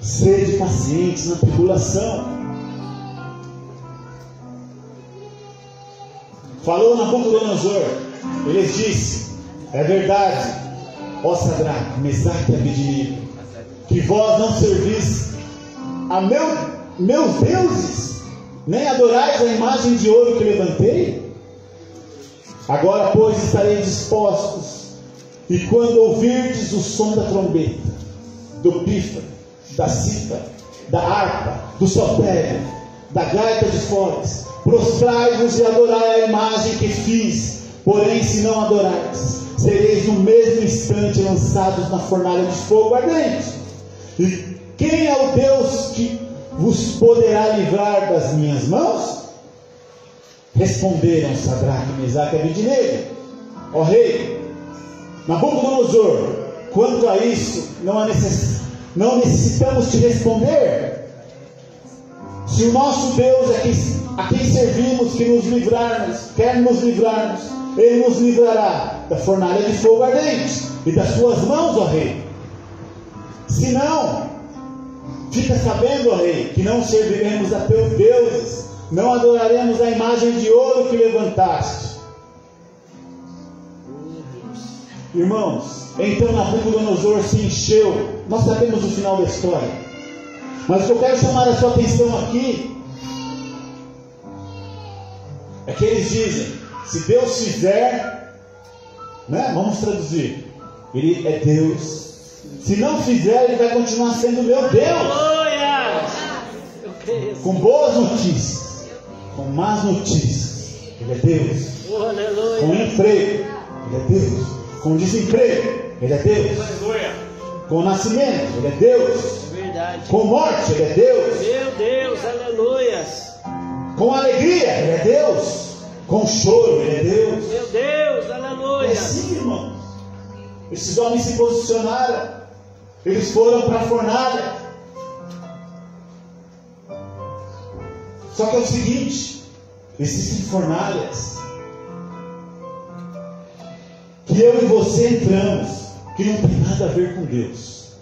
Sede pacientes na tribulação. Falou Nabucodonosor. Ele disse: é verdade, ó Sadraque, Mesaque e Abednego, que vós não servis a meus deuses, nem adorais a imagem de ouro que levantei. Agora, pois, estareis dispostos, e quando ouvirdes o som da trombeta, do pífaro, da cítara, da harpa, do saltério, da gaita de foles, prostrai-vos e adorai a imagem que fiz. Porém, se não adorais, sereis no mesmo instante lançados na fornalha de fogo ardente. E quem é o Deus que vos poderá livrar das minhas mãos? Responderam Sadraque, Mesaque e Abednego: ó rei Nabucodonosor, quanto a isso, não necessitamos te responder. Se o nosso Deus a quem servimos quer nos livrarmos, Ele nos livrará da fornalha de fogo ardente e das suas mãos, ó rei. Se não, fica sabendo, ó rei, que não serviremos a teus deuses, não adoraremos a imagem de ouro que levantaste. Irmãos, então Nabucodonosor se encheu. Nós sabemos o final da história, mas o que eu quero chamar a sua atenção aqui é que eles dizem: se Deus fizer, vamos traduzir, Ele é Deus. Se não fizer, Ele vai continuar sendo meu Deus. Com boas notícias, com más notícias, Ele é Deus. Com emprego, Ele é Deus. Com desemprego, Ele é Deus. Com nascimento, Ele é Deus. Com morte, Ele é Deus. Meu Deus, aleluias. Com alegria, Ele é Deus. Com choro, Ele é Deus. Meu Deus, aleluia. É assim, irmãos. Esses homens se posicionaram. Eles foram para a fornalha. Só que é o seguinte: existem fornalhas que eu e você entramos, que não tem nada a ver com Deus.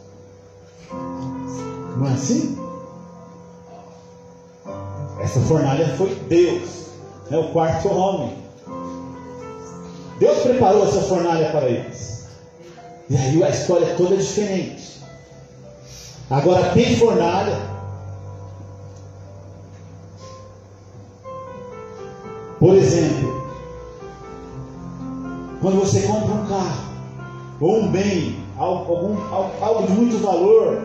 Não é assim? Essa fornalha foi Deus, o quarto homem. Deus preparou essa fornalha para eles. E aí a história é toda diferente. Agora tem fornalha Por exemplo, quando você compra um carro, ou um bem, algo de muito valor,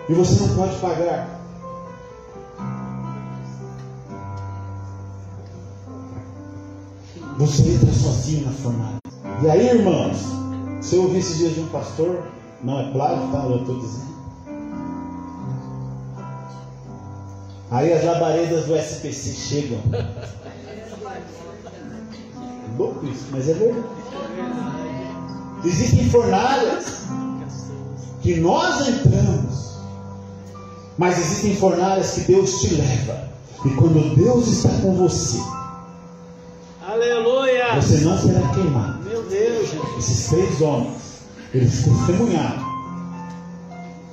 e você não pode pagar, você entra sozinho na fornalha. E aí, irmãos, se eu ouvi esses dias de um pastor, não é claro, tá? Eu estou dizendo. Aí as labaredas do SPC chegam. Louco isso, mas é verdade. Existem fornalhas que nós entramos, mas existem fornalhas que Deus te leva. E quando Deus está com você, aleluia, você não será queimado. Meu Deus, Jesus. Esses 3 homens, eles testemunharam.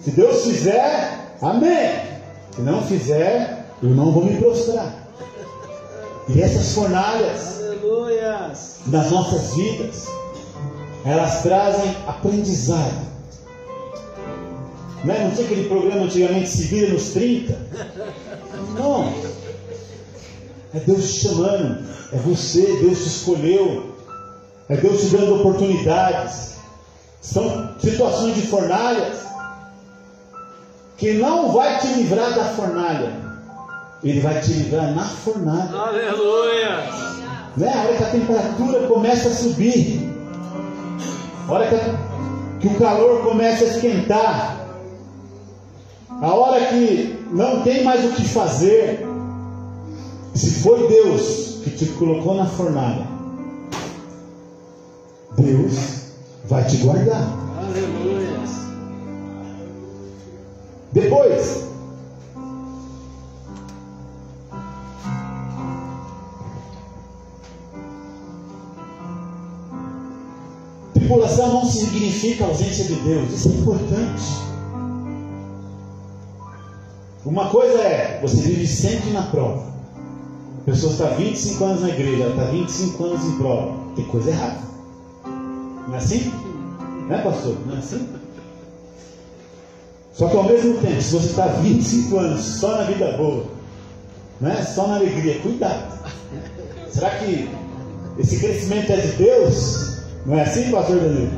Se Deus fizer, amém. Se não fizer, eu não vou me prostrar. E essas fornalhas, aleluia, nas nossas vidas, elas trazem aprendizado. Não tinha aquele programa antigamente, Se Vira nos 30? Não. É Deus te chamando. É você, Deus te escolheu. É Deus te dando oportunidades. São situações de fornalhas que não vai te livrar da fornalha. Ele vai te livrar na fornalha. Aleluia. Né? A hora que a temperatura começa a subir, a hora que o calor começa a esquentar, a hora que não tem mais o que fazer, se foi Deus que te colocou na fornalha, Deus vai te guardar. Aleluia. Depois, tribulação não significa ausência de Deus. Isso é importante. Uma coisa é, você vive sempre na prova. A pessoa está 25 anos na igreja, ela está 25 anos em prova. Tem coisa errada. Não é assim? Não é, pastor? Não é assim? Só que ao mesmo tempo, se você está 25 anos só na vida boa, né? Só na alegria, cuidado. Será que esse crescimento é de Deus? Não é assim, pastor Danilo?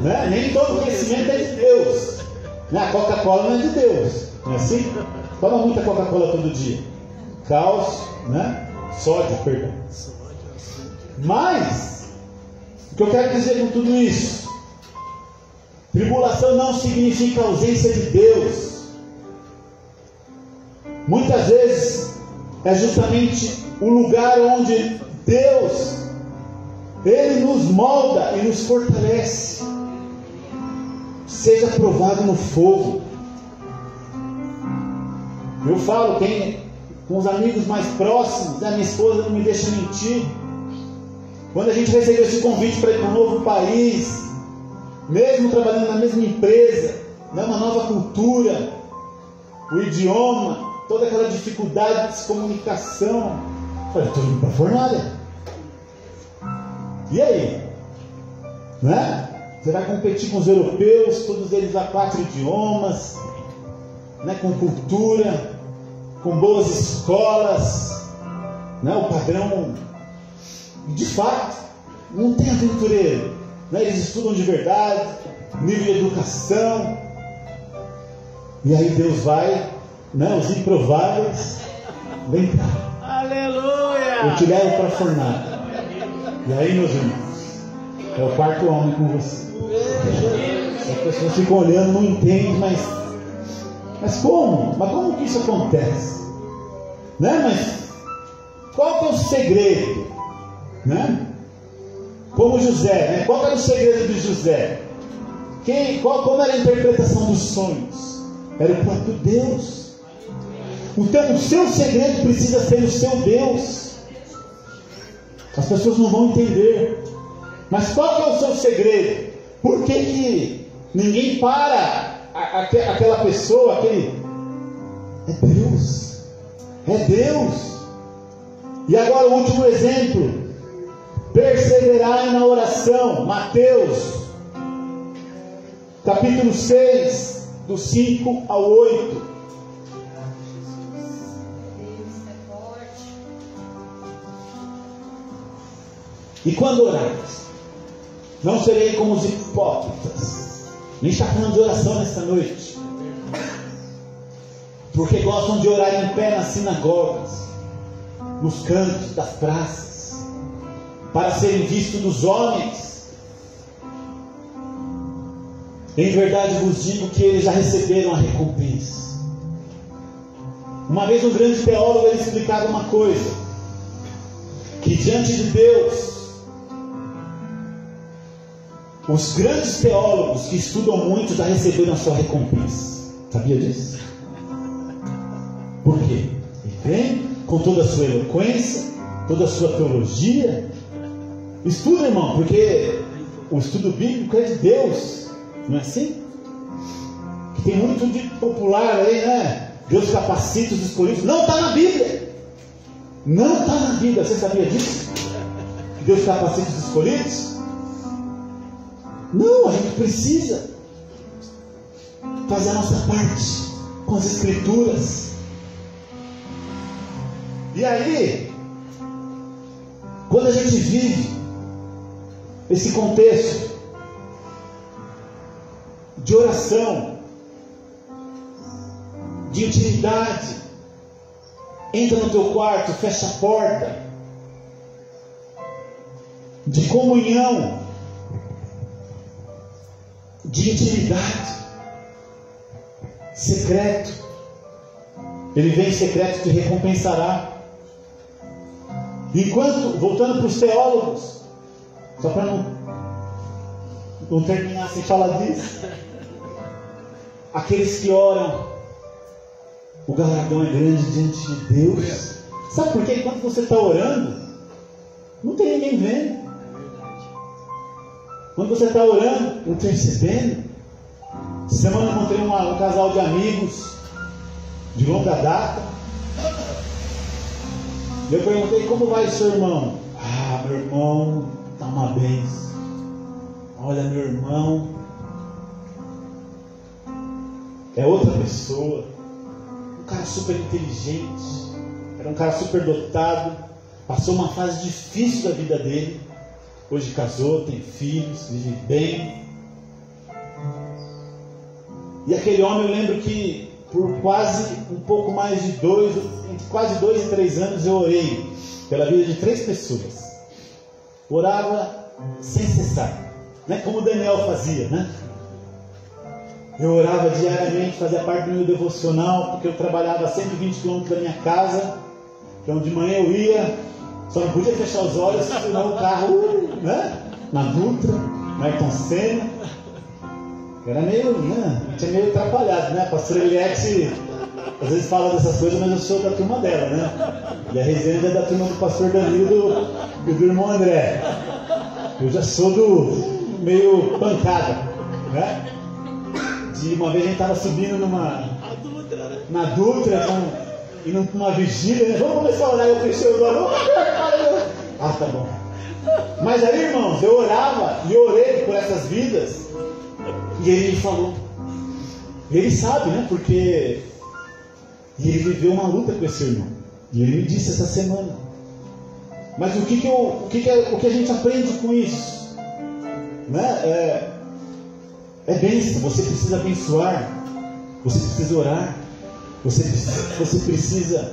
Né? Nem todo crescimento é de Deus. Né? A Coca-Cola não é de Deus. Não é assim? Toma muita Coca-Cola todo dia. Cálcio, né? Sódio, perdão. Mas, o que eu quero dizer com tudo isso? Tribulação não significa ausência de Deus. Muitas vezes é justamente o lugar onde Deus, Ele nos molda e nos fortalece. Seja provado no fogo. Eu falo, com os amigos mais próximos, a minha esposa não me deixa mentir. Quando a gente recebeu esse convite para ir para um novo país, mesmo trabalhando na mesma empresa, né, uma nova cultura, o idioma, toda aquela dificuldade de comunicação, eu falei, estou indo para a fornalha. E aí? Né? Você vai competir com os europeus, todos eles a 4 idiomas, né, com cultura, com boas escolas, né, o padrão, de fato, não tem aventureiro, né, eles estudam de verdade, nível de educação, e aí Deus vai, né, os improváveis, vem cá, Aleluia. eu te levo para a fornalha. E aí, meus irmãos, é o quarto homem com você. As pessoas ficam olhando, não entendem, mas como? Mas como que isso acontece? Né? Mas qual que é o segredo? Né? Como José, né? Qual que era o segredo de José? Como era a interpretação dos sonhos? Era o próprio Deus. Então o seu segredo precisa ser o seu Deus. As pessoas não vão entender. Mas qual que é o seu segredo? Por que ninguém para aquela pessoa, É Deus. É Deus. E agora o último exemplo. Perseverai na oração. Mateus, capítulo 6, do 5 ao 8. E quando orares, não serei como os hipócritas. Nem está falando de oração nesta noite. Porque gostam de orar em pé nas sinagogas, nos cantos das praças, para serem vistos dos homens. Em verdade vos digo que eles já receberam a recompensa. Uma vez um grande teólogo ele explicava uma coisa, que diante de Deus, os grandes teólogos que estudam muito já receberam a sua recompensa. Sabia disso? Por quê? Ele vem com toda a sua eloquência, toda a sua teologia. Estuda, irmão, porque o estudo bíblico é de Deus. Não é assim? Que tem muito de popular aí, né? Deus capacita os escolhidos. Não está na Bíblia. Não está na Bíblia. Você sabia disso? Que Deus capacita os escolhidos? Não, a gente precisa fazer a nossa parte com as Escrituras. E aí, quando a gente vive esse contexto de oração, de intimidade, entra no teu quarto, fecha a porta, de comunhão, de intimidade, secreto. Ele vem em secreto, te recompensará. Enquanto, voltando para os teólogos, só para não terminar sem falar disso, aqueles que oram, o galardão é grande diante de Deus. Sabe por quê? Quando você está orando, não tem ninguém vendo. Quando você está orando, intercedendo. Essa semana eu encontrei um casal de amigos de longa data. E eu perguntei: como vai seu irmão? Ah, meu irmão está uma benção. Olha, meu irmão é outra pessoa. Um cara super inteligente, era um cara super dotado, passou uma fase difícil da vida dele. Hoje casou, tem filhos, vive bem. E aquele homem, eu lembro que por quase um pouco mais de entre quase 2 e 3 anos, eu orei pela vida de 3 pessoas. Orava sem cessar, né? Como o Daniel fazia, né? Eu orava diariamente, fazia parte do meu devocional, porque eu trabalhava a 120 km da minha casa. Então de manhã eu ia, só não podia fechar os olhos, senão o carro, né? Na Dutra, na Ayrton Senna. Era meio, né? Tinha meio atrapalhado, né? A pastora Eliette às vezes fala dessas coisas, mas eu sou da turma dela, né? E a Resende é da turma do pastor Danilo e do irmão André. Eu já sou do meio pancada, né? De uma vez a gente estava subindo na Dutra, indo para uma vigília, né? Vamos começar a orar, eu fechei os olhos. Ah, tá bom. Mas aí, irmãos, eu orava e orei por essas vidas. E ele me falou. E ele sabe, né? Porque e ele viveu uma luta com esse irmão. E ele me disse essa semana. Mas o que a gente aprende com isso? Né? É bênção. Você precisa abençoar. Você precisa orar. Você precisa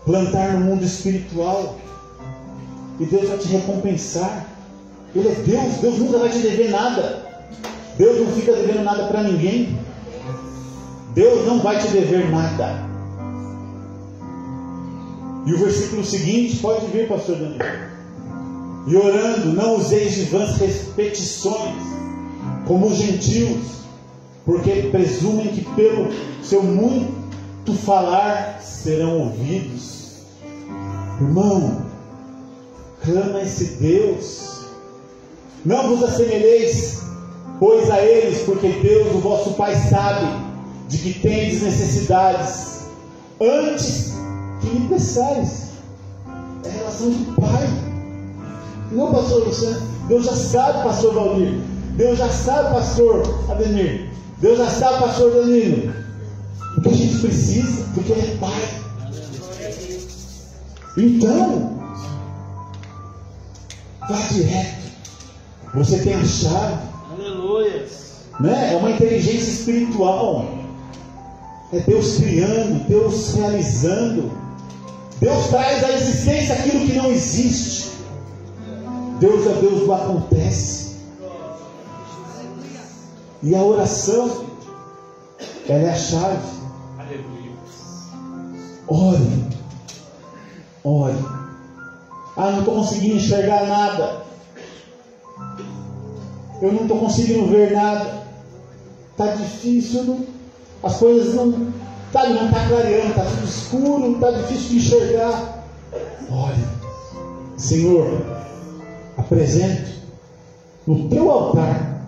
plantar no mundo espiritual. E Deus vai te recompensar. Ele é Deus. Deus nunca vai te dever nada. Deus não fica devendo nada para ninguém. Deus não vai te dever nada. E o versículo seguinte, pode vir, pastor Danilo. E orando, não useis de vãs repetições, como os gentios, porque presumem que pelo seu muito falar serão ouvidos. Irmão, clama esse Deus. Não vos assemelheis, pois a eles, porque Deus, o vosso Pai, sabe de que tendes necessidades, antes que lhe peçais. É a relação de pai. Não, pastor Luciano. Deus já sabe, pastor Valdir. Deus já sabe, pastor Ademir. Deus já sabe, pastor Danilo. O que a gente precisa, porque Ele é pai. Então, vá direto. Você tem a chave. Aleluia. Né? É uma inteligência espiritual. É Deus criando, Deus realizando. Deus traz à existência aquilo que não existe. Deus é Deus do acontece. E a oração, ela é a chave. Ore. Ore. Ah, não estou conseguindo enxergar nada. Eu não estou conseguindo ver nada. Está difícil, as coisas não está clareando, está tudo escuro, está difícil de enxergar. Ore. Senhor, apresento no teu altar.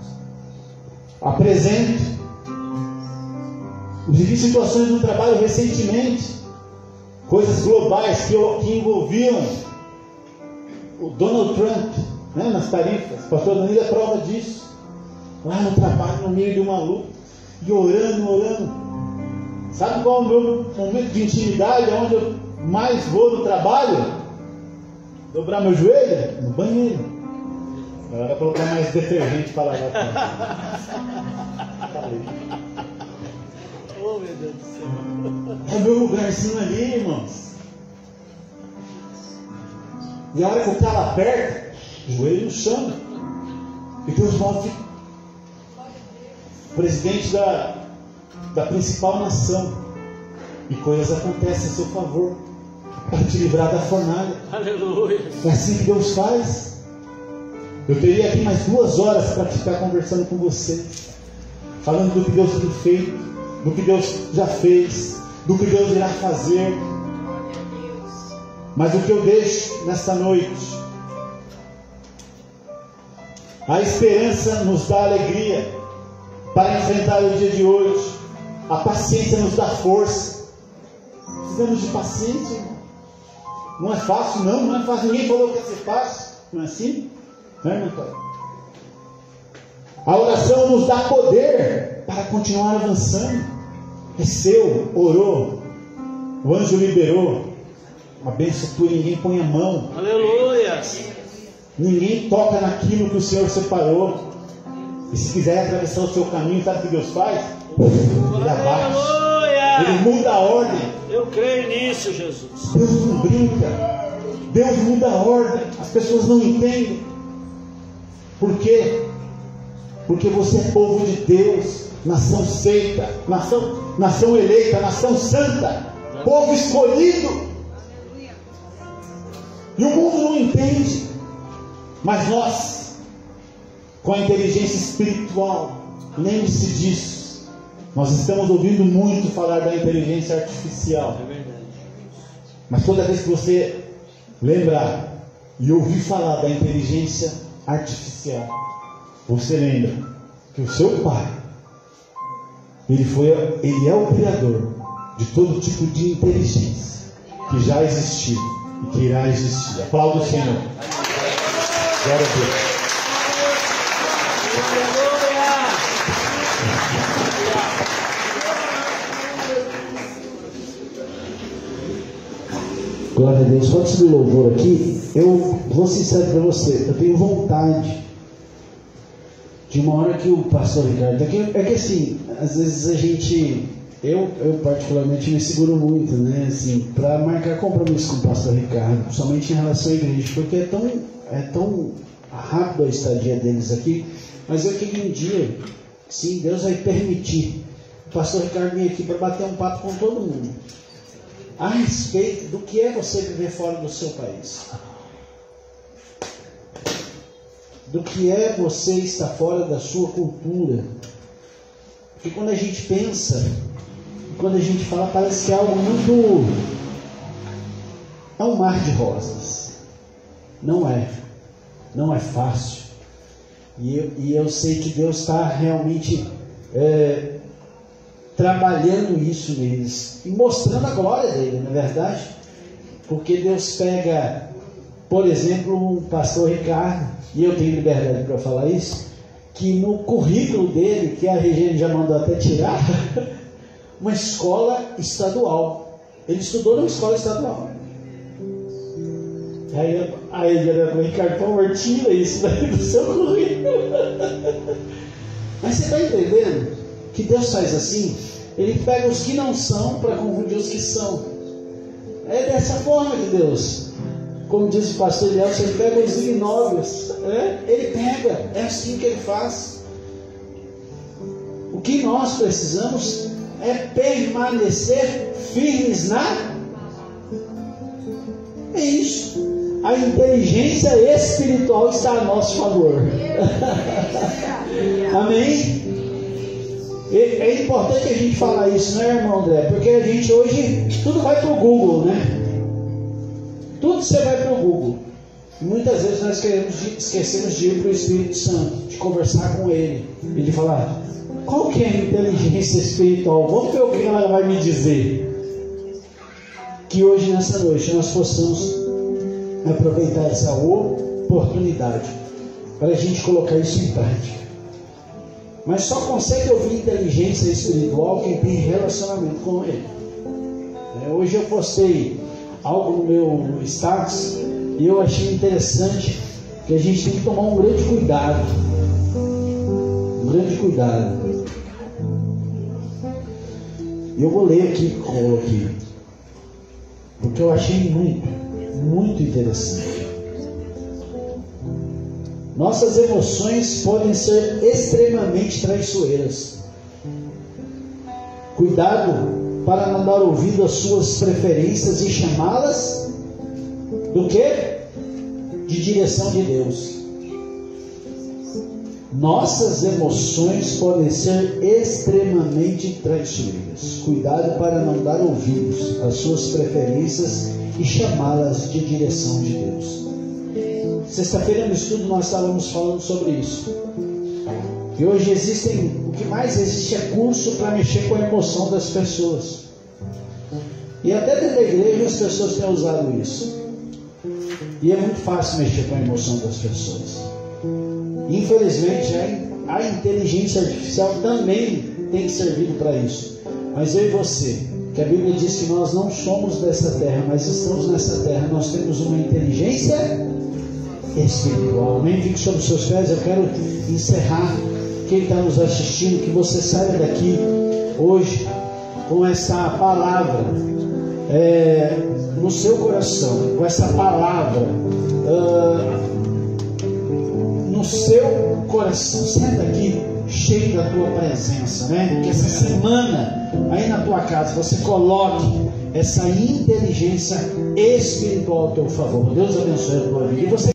Apresento. Vivi situações no trabalho recentemente, coisas globais que envolviam o Donald Trump, né, nas tarifas. O pastor Danilo é prova disso. Lá no trabalho, no meio de uma luta, e orando. Sabe qual é o meu momento de intimidade, onde eu mais vou no trabalho? Dobrar meu joelho? No banheiro. Agora vai colocar mais detergente para lavar. Oh, meu Deus do céu. É meu lugarzinho ali, irmãos. E a hora que o calo aperta, o joelho no chão. E Deus move o presidente da principal nação. E coisas acontecem a seu favor para te livrar da fornalha. Aleluia. É assim que Deus faz. Eu teria aqui mais 2 horas para ficar conversando com você, falando do que Deus tem feito, do que Deus já fez, do que Deus irá fazer. Mas o que eu deixo nesta noite, a esperança nos dá alegria para enfrentar o dia de hoje. A paciência nos dá força. Precisamos de paciência, irmão. Não é fácil, não é fácil. Ninguém falou que ia ser fácil. Não é assim? Não é, meu pai? A oração nos dá poder para continuar avançando. É seu, orou, o anjo liberou. A bênção tua, ninguém põe a mão. Aleluia. Ninguém toca naquilo que o Senhor separou. E se quiser atravessar o seu caminho, sabe o que Deus faz? Ele abate. Ele muda a ordem. Eu creio nisso, Jesus. Deus não brinca. Deus muda a ordem. As pessoas não entendem. Por quê? Porque você é povo de Deus, nação seita, nação eleita, nação santa, povo escolhido. E o mundo não entende. Mas nós, com a inteligência espiritual, lembre-se disso. Nós estamos ouvindo muito falar da inteligência artificial. É verdade. Mas toda vez que você lembrar e ouvir falar da inteligência artificial, você lembra que o seu pai, ele é o criador de todo tipo de inteligência que já existiu e que irá existir. Aplauda o Senhor. Glória a Deus. Glória a Deus. Quando subir louvor aqui, eu vou ser sincero para você, eu tenho vontade de uma hora que o pastor Ricardo, é que assim, às vezes a gente, eu particularmente me seguro muito, né, assim, para marcar compromisso com o pastor Ricardo, somente em relação à igreja, porque é tão rápido a estadia deles aqui, mas é que um dia, sim, Deus vai permitir o pastor Ricardo vir aqui para bater um papo com todo mundo a respeito do que é você viver fora do seu país, do que é você estar fora da sua cultura. Porque quando a gente pensa, quando a gente fala, parece que é algo muito, é um mar de rosas. Não é fácil. E eu sei que Deus está realmente trabalhando isso neles e mostrando a glória dele, não é verdade? Porque Deus pega, por exemplo, um pastor Ricardo, e eu tenho liberdade para falar isso, que no currículo dele, que a Regina já mandou até tirar, uma escola estadual. Ele estudou numa escola estadual. Aí ele olha para o Ricardo, por favor, tira isso daí do seu currículo. Mas você está entendendo que Deus faz assim? Ele pega os que não são para confundir os que são. É dessa forma que Deus, como disse o pastor Eliel, ele pega os ignóbios, ele pega, é assim que ele faz. O que nós precisamos é permanecer firmes é isso. A inteligência espiritual está a nosso favor. Amém? É importante a gente falar isso, né, irmão André? Porque a gente hoje, tudo vai para o Google, né? Tudo você vai para o Google. E muitas vezes nós esquecemos de ir para o Espírito Santo, de conversar com Ele e de falar, qual que é a inteligência espiritual? Vamos ver o que ela vai me dizer. Que hoje, nessa noite, nós possamos aproveitar essa oportunidade para a gente colocar isso em prática. Mas só consegue ouvir inteligência espiritual quem tem relacionamento com Ele. Hoje eu postei algo no meu status e eu achei interessante que a gente tem que tomar um grande cuidado. Um grande cuidado. E eu vou ler aqui o que eu coloquei, porque eu achei muito interessante. Nossas emoções podem ser extremamente traiçoeiras. Cuidado para não dar ouvido às suas preferências e chamá-las do quê? De direção de Deus. Nossas emoções podem ser extremamente traiçoeiras. Cuidado para não dar ouvidos às suas preferências e chamá-las de direção de Deus. Sexta-feira no estudo nós estávamos falando sobre isso. E hoje o que mais existe é curso para mexer com a emoção das pessoas. E até dentro da igreja as pessoas têm usado isso. E é muito fácil mexer com a emoção das pessoas. Infelizmente a inteligência artificial também tem servido para isso. Mas eu e você, que a Bíblia diz que nós não somos dessa terra, mas estamos nessa terra, nós temos uma inteligência espiritual. Amém? Fique sobre os seus pés. Eu quero encerrar. Quem está nos assistindo, que você saia daqui hoje com essa palavra no seu coração, com essa palavra no seu coração. Saia daqui cheio da tua presença, né? Que essa semana aí na tua casa você coloque essa inteligência espiritual ao teu favor. Deus abençoe a tua vida. E você